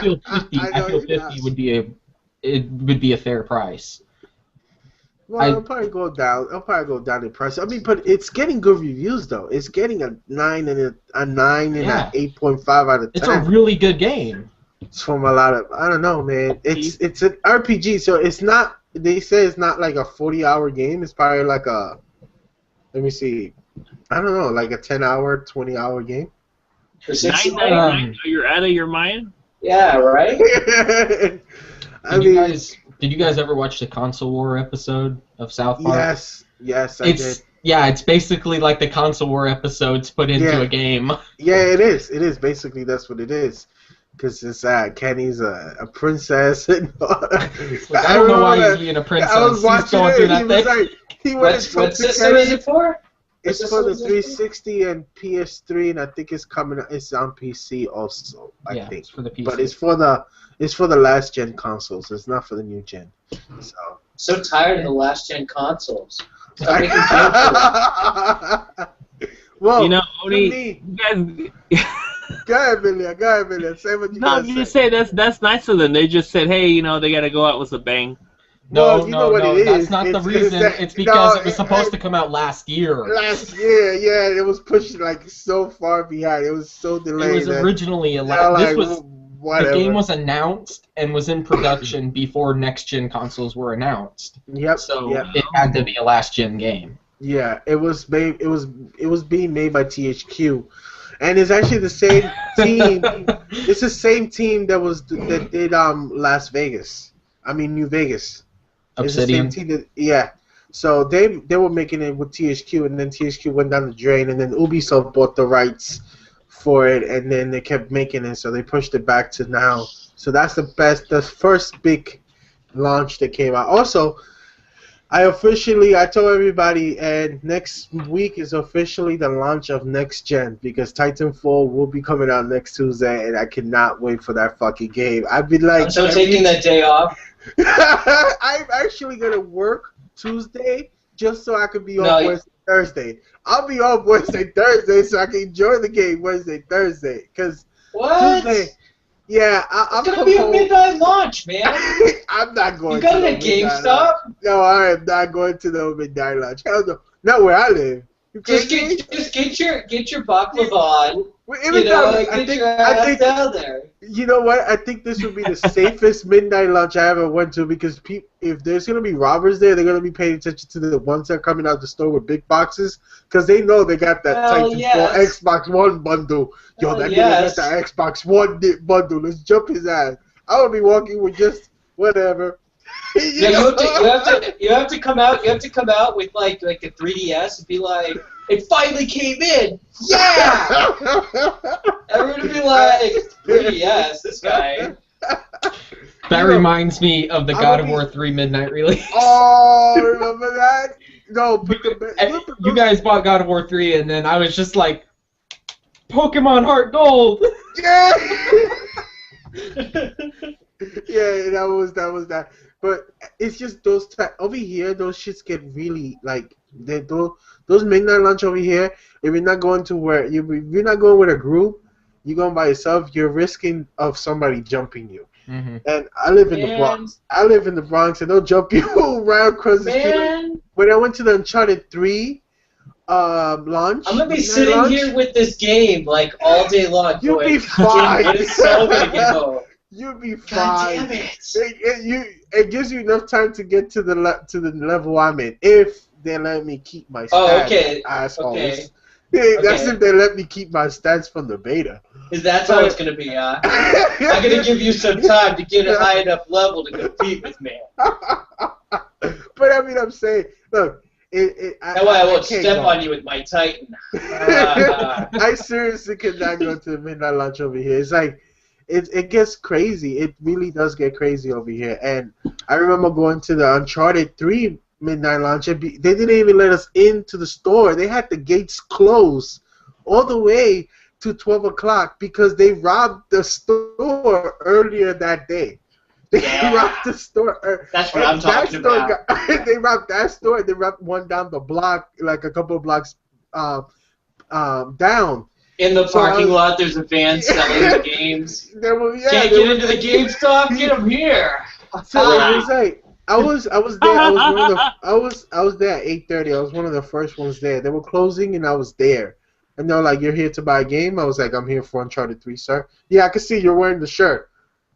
feel 50 would be a fair price. Well, I'll probably go down in price. I mean, but it's getting good reviews though. It's getting a 9 and a 9 and Yeah. a 8.5 out of 10. It's a really good game. It's from a lot of I don't know, man. It's an RPG, so it's not. They say it's not like a 40-hour game. It's probably like a. Let me see. I don't know, like a 10-hour, 20-hour game. For $60. $9.99? You're out of your mind? Yeah, right? Did you guys ever watch the Console War episode of South Park? Yes, I did. Yeah, it's basically like the Console War episodes put into a game. Yeah, it is. It is basically that's what it is. Because it's Kenny's a princess. And I don't know why he's being a princess. I was watching he's going through that thing. What system is it for? It's for the 360 and PS3, and I think it's coming. It's on PC also. I think. It's for the PC. But it's for the last gen consoles. It's not for the new gen. So tired of the last gen consoles. Stop making Well, you know, me, you guys. Go ahead, Billy. Say what you gotta say. You say that's nice of them. They just said, hey, they got to go out with a bang. No, that's not the reason. It's because it was supposed to come out last year. Last year, yeah, it was pushed like so far behind. It was so delayed. It was originally the game was announced and was in production before next gen consoles were announced. Yep. So it had to be a last gen game. Yeah, it was made. It was being made by THQ, and it's actually the same team. It's the same team that did Las Vegas. I mean New Vegas. Obsidian. It's the same team so they were making it with THQ, and then THQ went down the drain, and then Ubisoft bought the rights for it, and then they kept making it, so they pushed it back to now. So that's the first big launch that came out. Also, I told everybody, and next week is officially the launch of next gen, because Titanfall will be coming out next Tuesday, and I cannot wait for that fucking game. I've been like, I'm so taking that day off. I'm actually gonna work Tuesday just so I can be off Wednesday, Thursday. I'll be off Wednesday, Thursday, so I can enjoy the game Wednesday, Thursday. Cause Tuesday, yeah, I'm gonna be a midnight launch, man. I'm not going. You got it at GameStop? No, I am not going to the midnight launch. Hell no, not where I live. Just get your baklava on. Even I think down there. You know what? I think this would be the safest midnight lunch I ever went to because if there's gonna be robbers there, they're gonna be paying attention to the ones that are coming out the store with big boxes because they know they got that Titan 4 Xbox One bundle. Yo, that nigga got that Xbox One bundle. Let's jump his ass. I would be walking with just whatever. You have to come out. You have to come out with like a 3DS and be like, it finally came in. Yeah. Everyone would be like, 3DS. This guy. That reminds me of the God of War 3 midnight release. Oh, remember that? No, you guys bought God of War 3, and then I was just like, Pokemon Heart Gold. Yeah. Yeah, that was that. But it's just those over here. Those shits get really like those midnight lunch over here. If you're not going to you're not going with a group, you're going by yourself. You're risking of somebody jumping you. Mm-hmm. And I live in the Bronx. And they'll jump you around across the street. When I went to the Uncharted 3 lunch, I'm gonna be sitting here with this game like all day long. You'll be fine. It's so gonna go. You'll be fine. God damn it! It gives you enough time to get to the level I'm in if they let me keep my stats. Oh, okay. Assholes. Okay. That's if they let me keep my stats from the beta. Is that how it's gonna be? I'm gonna give you some time to get a high enough level to compete with me. But I mean, I'm saying, look. That way I won't step on you with my Titan. I seriously could not go to the midnight lunch over here. It's like. It gets crazy. It really does get crazy over here. And I remember going to the Uncharted 3 midnight lunch. They didn't even let us into the store. They had the gates closed all the way to 12 o'clock because they robbed the store earlier that day. They robbed the store. That's what I'm talking about. They robbed that store. They robbed one down the block, like a couple of blocks down. In the parking lot, there's a van selling the games. Can't get into the GameStop? Get them here. So it was like I was there. I was there at 8:30. I was one of the first ones there. They were closing, and I was there. And they're like, "You're here to buy a game?" I was like, "I'm here for Uncharted 3, sir." Yeah, I can see you're wearing the shirt.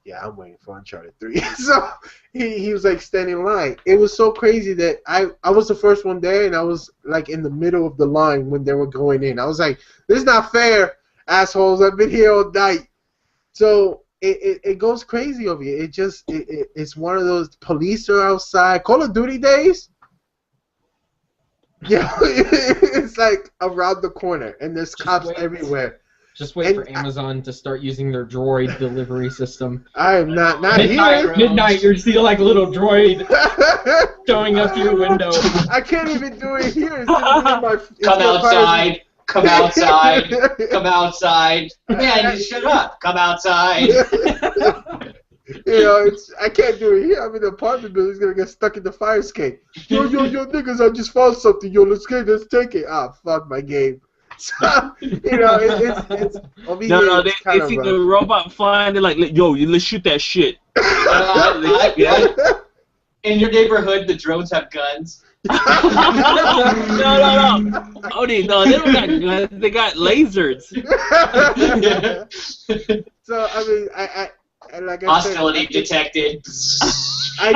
Yeah, I'm waiting for Uncharted 3. So he was like standing in line. It was so crazy that I was the first one there, and I was like in the middle of the line when they were going in. I was like, this is not fair, assholes. I've been here all night. So it goes crazy over here. It's one of those police are outside. Call of Duty days. Yeah, it's like around the corner, and there's cops everywhere. Just wait for Amazon to start using their droid delivery system. I am not here. Midnight, you're still like a little droid showing up to your window. I can't even do it here. Come outside. Come outside. Come outside. Man, shut up. Come outside. I can't do it here. I'm in the apartment building. It's gonna get stuck in the fire escape. Yo, niggas! I just found something. Yo, let's take it. Ah, fuck my game. So, it's over here. No, they see the robot flying. They're like, yo, let's shoot that shit. In your neighborhood, the drones have guns. No. Odie, no, they don't got guns. They got lasers. So I mean, I like I hostility detected. I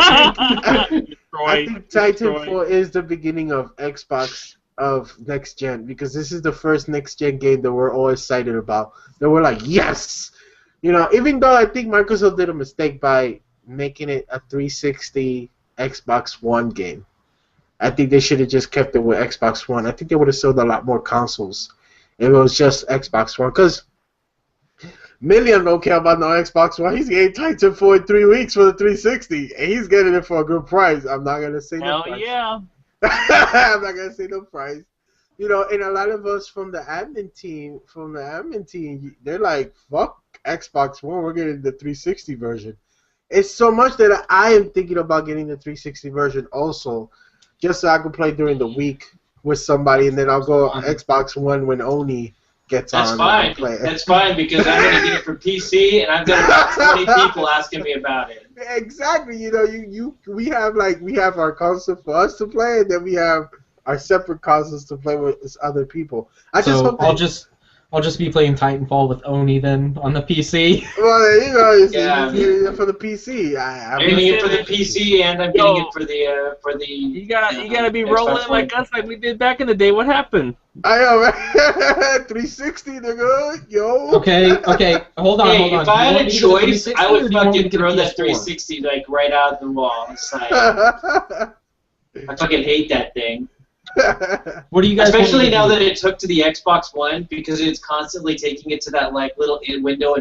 think Titan 4 is the beginning of Xbox of next gen because this is the first next gen game that we're all excited about. That we're like, yes, even though I think Microsoft did a mistake by making it a 360 Xbox One game. I think they should have just kept it with Xbox One. I think they would have sold a lot more consoles if it was just Xbox One. Because Million don't care about no Xbox One. He's getting Titan 4 in 3 weeks for the 360, and he's getting it for a good price. I'm not gonna say no price. Hell yeah. I'm not gonna say no price. And a lot of us from the admin team, they're like, fuck Xbox One, we're getting the 360 version. It's so much that I am thinking about getting the 360 version also, just so I can play during the week with somebody, and then I'll go on Xbox One when Oni gets on. That's fine. That's fine because I'm gonna get it for PC, and I've got about 20 people asking me about it. Exactly. We have our console for us to play, and then we have our separate consoles to play with other people. I'll just I'll just be playing Titanfall with Oni then on the PC. Well, you know, it's Yeah. for the PC. I'm getting it for the PC, and I'm getting it for the. You gotta be rolling Xbox like One. us, like we did back in the day. What happened? I know, right? 360, nigga, yo. Okay, hold on. Hey, if I had a choice, I would fucking get throw a that PS4? 360 like right out of the wall. It's like, I fucking hate that thing. What do you guys? Especially now that it took to the Xbox One, because it's constantly taking it to that like little window.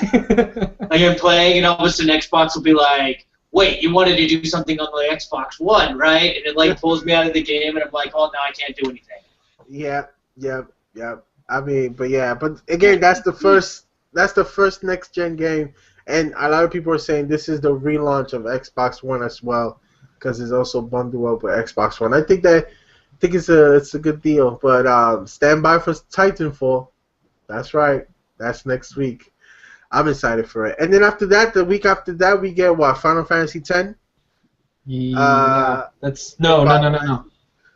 Like I'm playing, and all of a sudden Xbox will be like, "Wait, you wanted to do something on the Xbox One, right?" And it like pulls me out of the game, and I'm like, "Oh, now I can't do anything." Yeah. I mean, but again, that's the first next gen game, and a lot of people are saying this is the relaunch of Xbox One as well, because it's also bundled up with Xbox One. I think it's a good deal, but stand by for Titanfall. That's right. That's next week. I'm excited for it. And then after that, the week after that, we get what? Final Fantasy X? Yeah, that's no.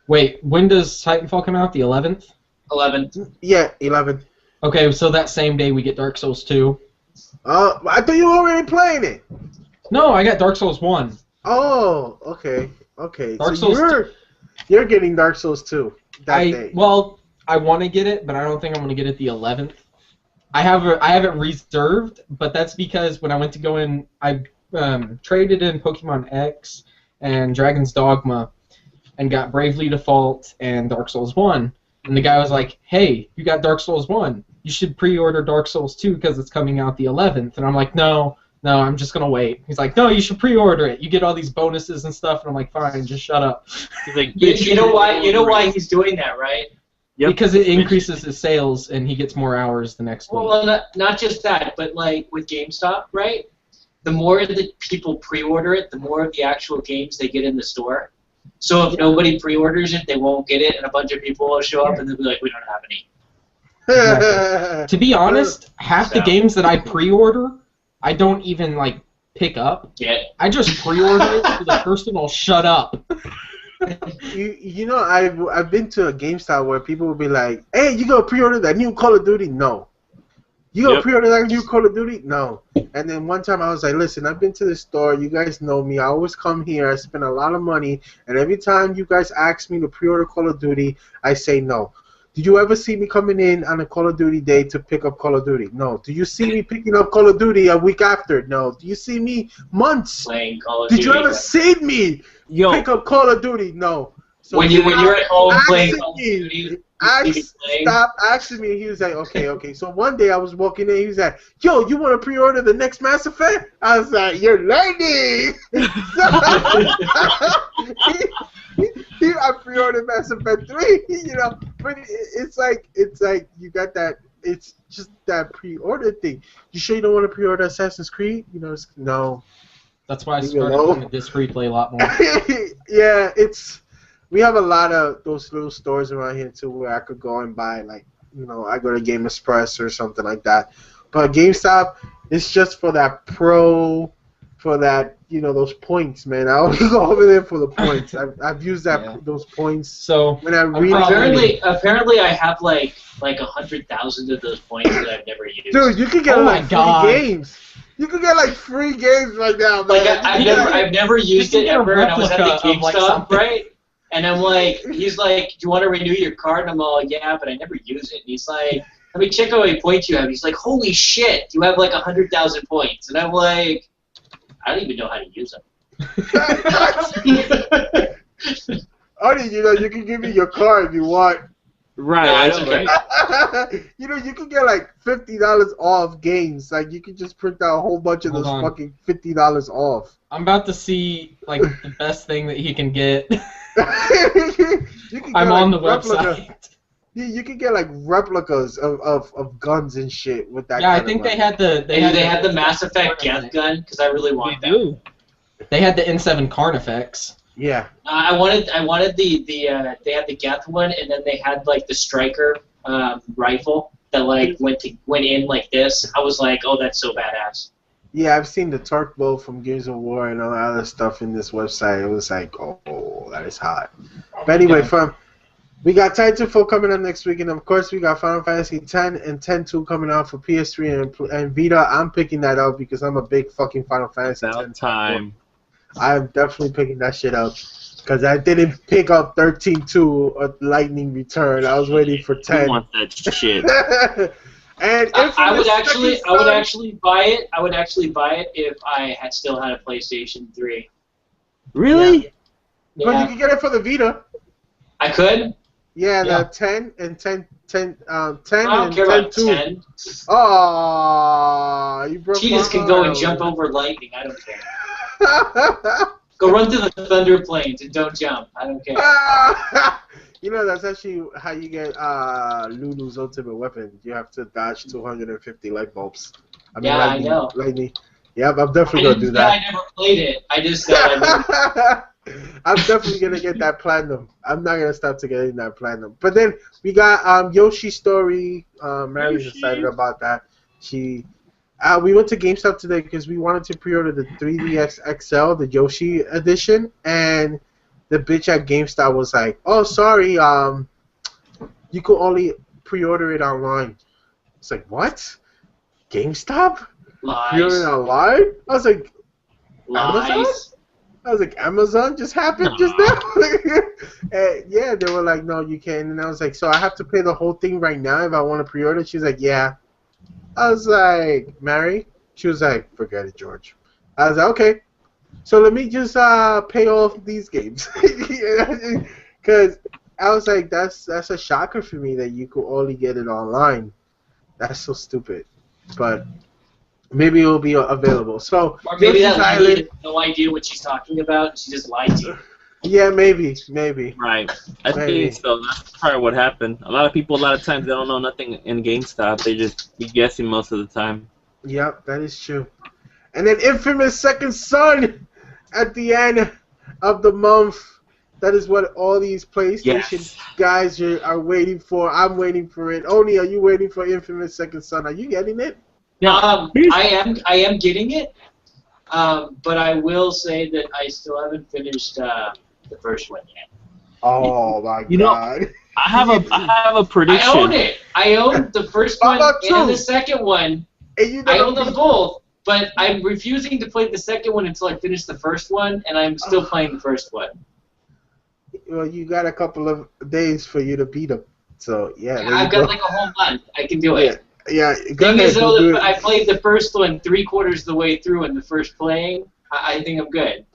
Wait, when does Titanfall come out? The 11th? 11. Yeah, 11. Okay, so that same day we get Dark Souls 2. I thought you were already playing it. No, I got Dark Souls 1. Oh, okay. Dark So Souls you're getting Dark Souls 2 that day. Well, I want to get it, but I don't think I'm going to get it the 11th. I have it reserved, but that's because when I went to go in, I traded in Pokemon X and Dragon's Dogma and got Bravely Default and Dark Souls 1. And the guy was like, "Hey, you got Dark Souls 1. You should pre-order Dark Souls 2 because it's coming out the 11th." And I'm like, No, I'm just going to wait. He's like, "No, you should pre-order it. You get all these bonuses and stuff." And I'm like, "Fine, just shut up." He's like, You know why? You know why he's doing that, right? Yep. Because it increases his sales and he gets more hours the next week. Well, not just that, but like with GameStop, right? The more that people pre-order it, the more of the actual games they get in the store. So if nobody pre-orders it, they won't get it, and a bunch of people will show up and they'll be like, "We don't have any." Exactly. To be honest, half the games that I pre-order, I don't even like pick up. Yeah. I just pre-order it so the person will shut up. You know, I've been to a GameStop where people will be like, "Hey, you gonna pre-order that new Call of Duty?" No. You gonna pre-order that new Call of Duty? No. And then one time I was like, "Listen, I've been to the store. You guys know me. I always come here. I spend a lot of money, and every time you guys ask me to pre-order Call of Duty, I say no. Do you ever see me coming in on a Call of Duty day to pick up Call of Duty? No. Do you see me picking up Call of Duty a week after? No. Do you see me months? Playing Call of Duty. Did you ever see me pick up Call of Duty? No. So when you're at home playing Call of Duty, stop asking me. He was like, okay. So one day I was walking in. He was like, "Yo, you want to pre-order the next Mass Effect?" I was like, "You're learning." I pre-ordered Mass Effect 3. You know, but it's like you got that. It's just that pre-order thing. You sure you don't want to pre-order Assassin's Creed? You know, no. That's why I started doing the disc replay a lot more. Yeah, we have a lot of those little stores around here too where I could go and buy, like, you know, I go to Game Express or something like that. But GameStop, it's just for that for that, you know, those points, man. I always go over there for the points. I've used those points. So when I read apparently I have like 100,000 of those points that I've never used. Dude, you could get free games. You could get like free games right now, man. Like I've never used it ever, and I was at the GameStop, right? And I'm like, he's like, "Do you want to renew your card?" And I'm all, "Yeah, but I never use it." And he's like, "Let me check how many points you have." He's like, "Holy shit, you have like 100,000 points." And I'm like, I don't even know how to use them. You know, you can give me your card if you want. Right. No, okay. You know, you can get like $50 off games. Like, you can just print out a whole bunch of those fucking $50 off. I'm about to see like the best thing that he can get. I'm on the website. You can get like replicas of guns and shit with that. Yeah, I think they had the they had the Mass Effect Geth gun because I really want that. They had the N7 Carnifex. Yeah. I wanted the they had the Geth one, and then they had like the Striker rifle that like went in like this. I was like, "Oh, that's so badass." Yeah, I've seen the Torque bow from Gears of War and all that other stuff in this website. It was like, oh, that is hot. But anyway, We got Titanfall coming up next week, and of course we got Final Fantasy X and X-2 coming out for PS3 and Vita. I'm picking that up because I'm a big fucking Final Fantasy X time. I'm definitely picking that shit up because I didn't pick up 13-2 or Lightning Return. I was waiting for 10. You want that shit? And I would actually buy it. I would actually buy it if I had still had a PlayStation 3. Really? Yeah. But you can get it for the Vita. I could. Yeah, Yeah. the 10 and 10 I don't care about 10. Oh, you broke Cheetahs my can go and heart. jump over lightning. I don't care. Go run through the thunder plains and don't jump. I don't care. You know, that's actually how you get Lulu's ultimate weapon. You have to dodge 250 light bulbs. I know. Lightning. Yep, I'm definitely going to do that. I never played it. I just said I did. I'm definitely going to get that platinum. I'm not going to stop to getting that platinum. But then we got Yoshi's Story. Mary's excited about that. We went to GameStop today because we wanted to pre-order the 3DS XL, the Yoshi edition, and the bitch at GameStop was like, "Oh, sorry, you could only pre-order it online." It's like, what? GameStop? Lies. Pre-order it online? I was like, Amazon? Lies. I was like, Amazon just happened just now? And yeah, they were like, no, you can't. And I was like, so I have to pay the whole thing right now if I want to pre-order? She's like, yeah. I was like, Mary? She was like, forget it, George. I was like, okay. So let me just pay off these games. Because I was like, that's a shocker for me that you could only get it online. That's so stupid. But maybe it will be available. So Or maybe Yoshi's that Island, lady has no idea what she's talking about and she just lied to you. yeah, maybe. Right. I Maybe. think so. That's probably what happened. A lot of people, a lot of times, they don't know nothing in GameStop. They just be guessing most of the time. Yep, that is true. And then Infamous Second Son at the end of the month. That is what all these PlayStation guys are waiting for. I'm waiting for it. Oni, are you waiting for Infamous Second Son? Are you getting it? Yeah. I am getting it, but I will say that I still haven't finished the first one yet. Oh my You know, god. I have a prediction. I own it. I own the first How one about two? and the second one. And you I never own them beat- both, but I'm refusing to play the second one until I finish the first one, and I'm still playing the first one. Well, you got a couple of days for you to beat them. So yeah. there I've you got go. like a whole month. I can do it. Yeah. Go Thing ahead. is, though, do that it. I played the first one 3/4 of the way through in the first playing. I think I'm good.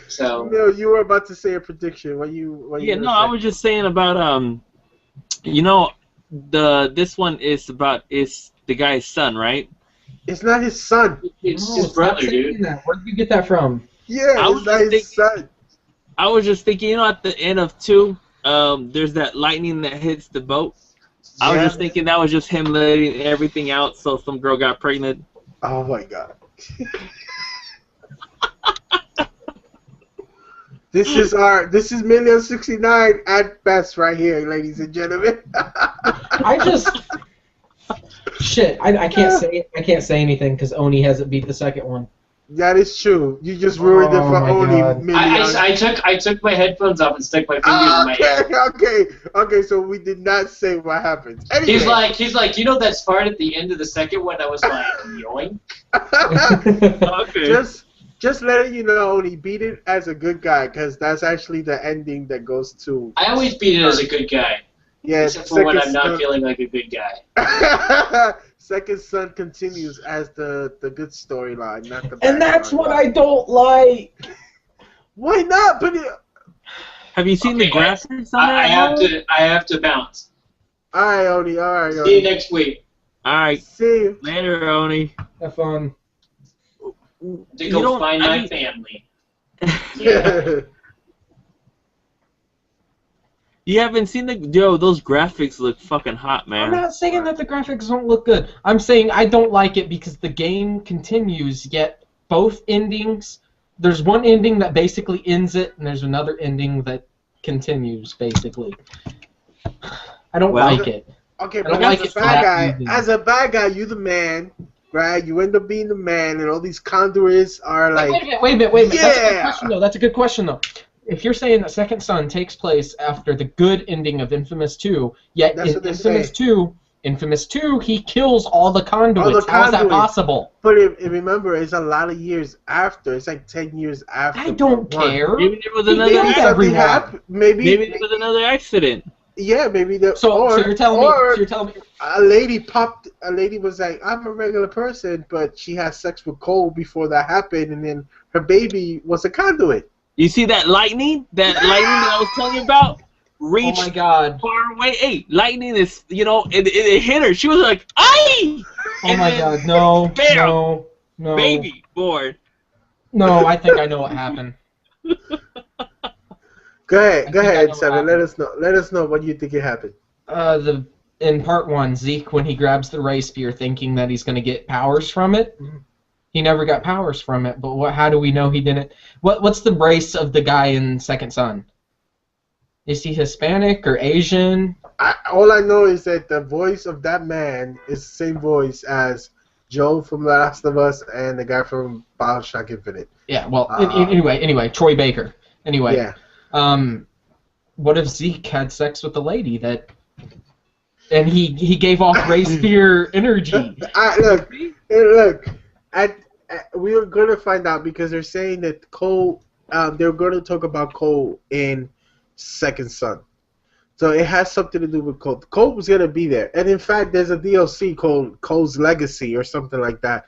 So No, you were about to say a prediction. What you Yeah, gonna no, say? I was just saying about you know, this one is the guy's son, right? It's not his son. it's No, his stop brother, saying dude. that. Where did you get that from? Yeah, I was it's not just his son. I was just thinking, you know, at the end of 2, there's that lightning that hits the boat. I was Yeah. just thinking that was just him letting everything out, so some girl got pregnant. Oh my god. This is Million69 at best right here, ladies and gentlemen. I just shit. I can't say anything because Oni hasn't beat the second one. That is true. You just ruined it Oh for my only God. Million. I took my headphones off and stuck my fingers in my head. Okay. So we did not say what happened. Anyway. He's like, you know that part at the end of the second one? I was like, yoink. Okay. Just letting you know, Oni beat it as a good guy, because that's actually the ending that goes to. I always beat it as a good guy, Yeah, except for when I'm Second not Son- feeling like a good guy. Second Son continues as the good storyline, not the bad And that's what storyline. I don't like. Why not? But Have you seen the Okay, graphics on I that? have to bounce. alright, Oni. Alright, See you Oni. next week. Alright, See you. later, Oni. Have fun. To You go don't- find I my mean- family. You haven't seen those graphics look fucking hot, man. I'm not saying that the graphics don't look good. I'm saying I don't like it because the game continues, yet both endings, there's one ending that basically ends it, and there's another ending that continues, basically. I don't Well- like it. Okay, I but don't like as it a for bad that guy, reason. as a bad guy, you the man, right? You end up being the man, and all these conduits are like, Wait a minute. That's a good Yeah! question, though. That's a good question, though. if you're saying that Second Son takes place after the good ending of Infamous 2, yet That's in what they Infamous say. 2, he kills all the conduits. How is that possible? But if remember, it's a lot of years after. It's like 10 years after. I don't part one. care. Maybe there was He another killed accident. everyone. Maybe There was another accident. Yeah, maybe So you're telling me a lady was like, I'm a regular person, but she had sex with Cole before that happened, and then her baby was a conduit. You see that lightning? That lightning that I was telling you about? Reached oh my god. far away. Hey, lightning is, it hit her. She was like, "Aye!" Oh my god, no, bam, no. Baby born. No, I think I know what happened. Go ahead, Seven. Let Let us know what you think it happened. In part 1, Zeke, when he grabs the ray spear thinking that he's going to get powers from it, he never got powers from it. But how do we know he didn't? What's the race of the guy in Second Son? Is he Hispanic or Asian? All I know is that the voice of that man is the same voice as Joe from The Last of Us and the guy from BioShock Infinite. Yeah, well, anyway, Troy Baker. Anyway, yeah. What if Zeke had sex with the lady and he gave off ray spear energy? Look. We are going to find out because they're saying that Cole. They're going to talk about Cole in Second Son. So it has something to do with Cole. Cole was going to be there. And in fact, there's a DLC called Cole's Legacy or something like that.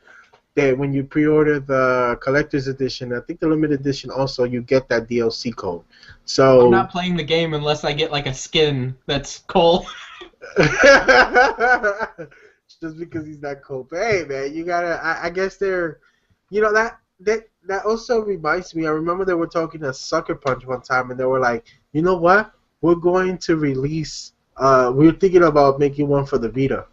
That when you pre-order the collector's edition, I think the limited edition also, you get that DLC code. So I'm not playing the game unless I get like a skin that's Cole. Just because he's not Cole. But hey, man, you gotta. I guess they're. That also reminds me. I remember they were talking to Sucker Punch one time, and they were like, you know what? We're going to release. We're thinking about making one for the Vita.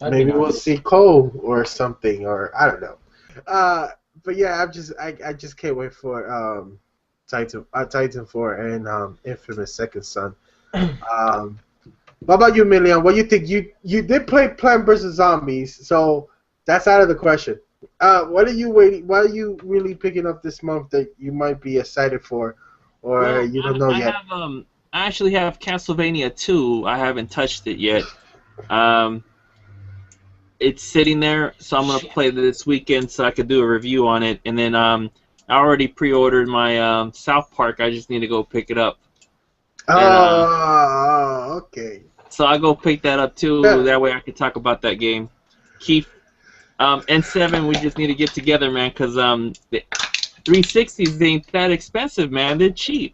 Maybe we'll see Cole or something, or I don't know. But yeah, I just can't wait for Titan 4 and Infamous Second Son. What about you, Milian? What do you think? You did play Plant vs. Zombies, so that's out of the question. What are you waiting? What are you really picking up this month that you might be excited for, or you don't know yet? I actually have Castlevania 2. I haven't touched it yet. It's sitting there, so I'm gonna play it this weekend so I could do a review on it. And then I already pre-ordered my South Park. I just need to go pick it up. Okay. So I go pick that up too. Yeah. That way I can talk about that game. Keith, N7, we just need to get together, man, because the 360s ain't that expensive, man. They're cheap.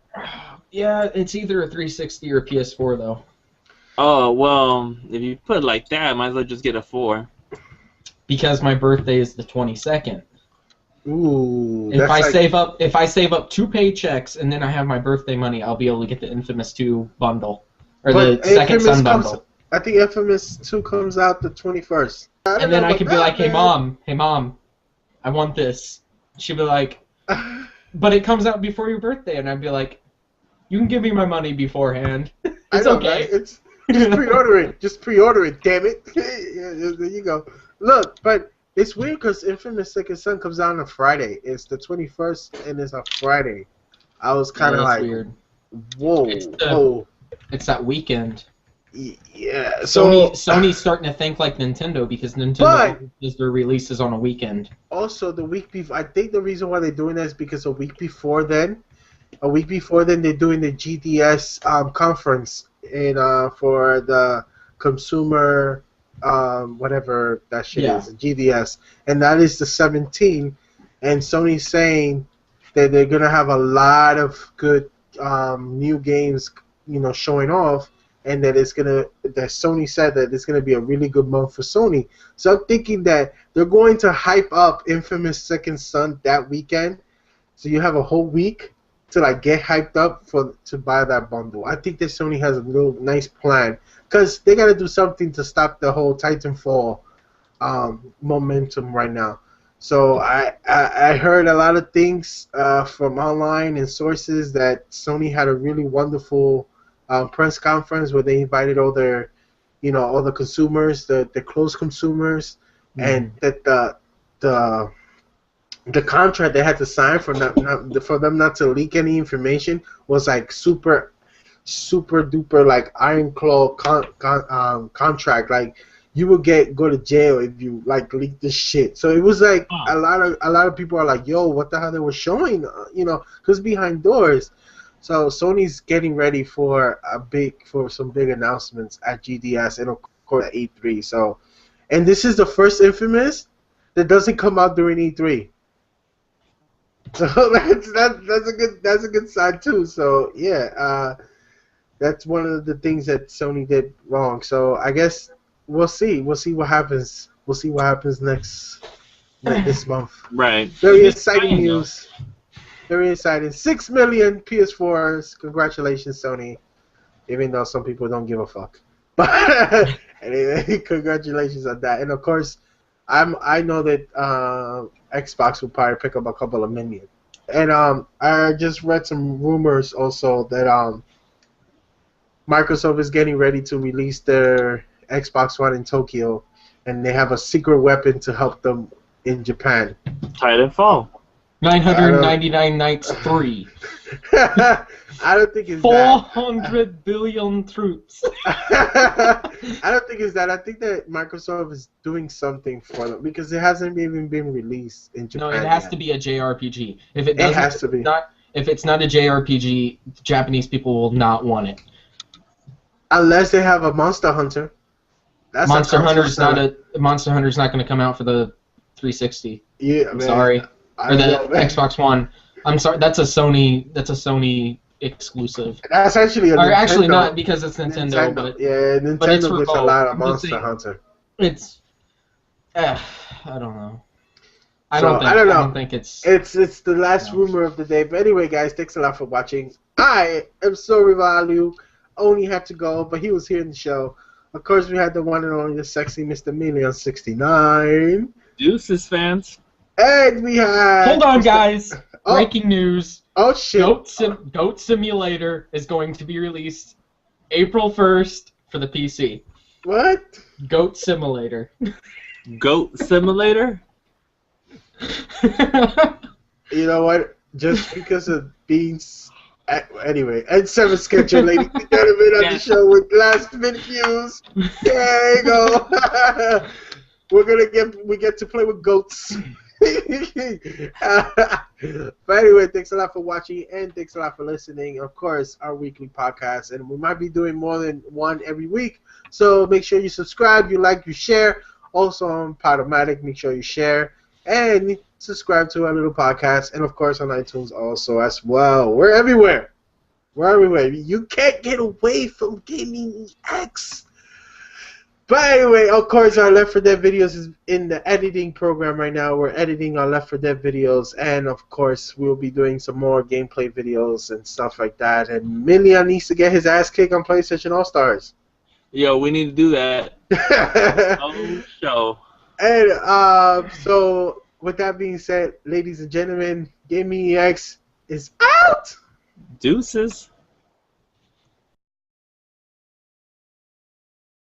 Yeah, it's either a 360 or a PS4 though. Oh well, if you put it like that, might as well just get a 4. Because my birthday is the 22nd. Ooh. If I save up 2 paychecks and then I have my birthday money, I'll be able to get the Infamous 2 bundle or the Second Son bundle. I think Infamous 2 comes out the 21st. And then I could be like, hey mom, I want this. She'd be like, but it comes out before your birthday, and I'd be like, you can give me my money beforehand. It's okay. Right? Just pre-order it. Just pre-order it, damn it. Yeah, there you go. Look, but it's weird because Infamous Second Son comes out on a Friday. It's the 21st, and it's a Friday. I was kind of like, weird. Whoa. It's that weekend. Yeah. So Sony's starting to think like Nintendo because Nintendo does their releases on a weekend. Also, the week before, I think the reason why they're doing that is because a week before then, they're doing the GDS conference for the consumer whatever that shit is, GDS, and that is the 17th. And Sony's saying that they're gonna have a lot of good new games, showing off, and that Sony said that it's gonna be a really good month for Sony. So I'm thinking that they're going to hype up Infamous Second Son that weekend, so you have a whole week to get hyped up to buy that bundle. I think that Sony has a real nice plan because they got to do something to stop the whole Titanfall momentum right now. So I heard a lot of things from online and sources that Sony had a really wonderful press conference where they invited all their, all the consumers, the close consumers, and that the the contract they had to sign for for them not to leak any information was like super duper like iron claw contract. Like you would go to jail if you like leak this shit. So it was like a lot of people are like, yo, what the hell they were showing, because behind doors. So Sony's getting ready for some big announcements at GDS and of course at E3. So, and this is the first Infamous that doesn't come out during E3. So that's a good sign too. So yeah, that's one of the things that Sony did wrong. So I guess we'll see. We'll see what happens. We'll see what happens next this month. Right. Very exciting news. Very exciting. 6 million PS4s. Congratulations, Sony. Even though some people don't give a fuck. But anyway, congratulations on that. And of course, I know that Xbox will probably pick up a couple of million. And I just read some rumors also that Microsoft is getting ready to release their Xbox One in Tokyo, and they have a secret weapon to help them in Japan. Titanfall. 999 Nights 3. I don't think it's 400 billion troops. I don't think it's that. I think that Microsoft is doing something for them because it hasn't even been released in Japan. No, it has to be a JRPG. If it doesn't, it has to be. If it's not a JRPG, Japanese people will not want it. Unless they have a Monster Hunter. That's Monster Hunter's not going to come out for the 360. Yeah, I'm sorry. Or the Xbox One. I'm sorry. That's a Sony exclusive. That's actually a Nintendo. Or actually not because it's Nintendo. But yeah, Nintendo but it's gets a lot of Monster Hunter. It's. I don't know. I don't think it's. It's the last rumor of the day. But anyway, guys, thanks a lot for watching. I am sorry, Valu. Only had to go, but he was here in the show. Of course, we had the one and only the sexy Mr. Million69. Deuces, fans. And we had... Hold on, guys. Breaking news. Oh, shit. Goat Simulator is going to be released April 1st for the PC. What? Goat Simulator. Goat Simulator? You know what? Just because of Beans... Anyway, Ed 7 schedule, ladies and gentlemen, on the show with last minute views. There you go. We get to play with goats. But anyway, thanks a lot for watching and thanks a lot for listening. Of course, our weekly podcast, and we might be doing more than one every week. So make sure you subscribe, you like, you share. Also on Podomatic, make sure you share and subscribe to our little podcast, and of course on iTunes also as well. We're everywhere. We're everywhere. You can't get away from Gaming X. But anyway, of course, our Left 4 Dead videos is in the editing program right now. We're editing our Left 4 Dead videos, and of course, we'll be doing some more gameplay videos and stuff like that. And Million needs to get his ass kicked on PlayStation All-Stars. Yo, we need to do that. Oh, show. And so, with that being said, ladies and gentlemen, Gaming X is out! Deuces.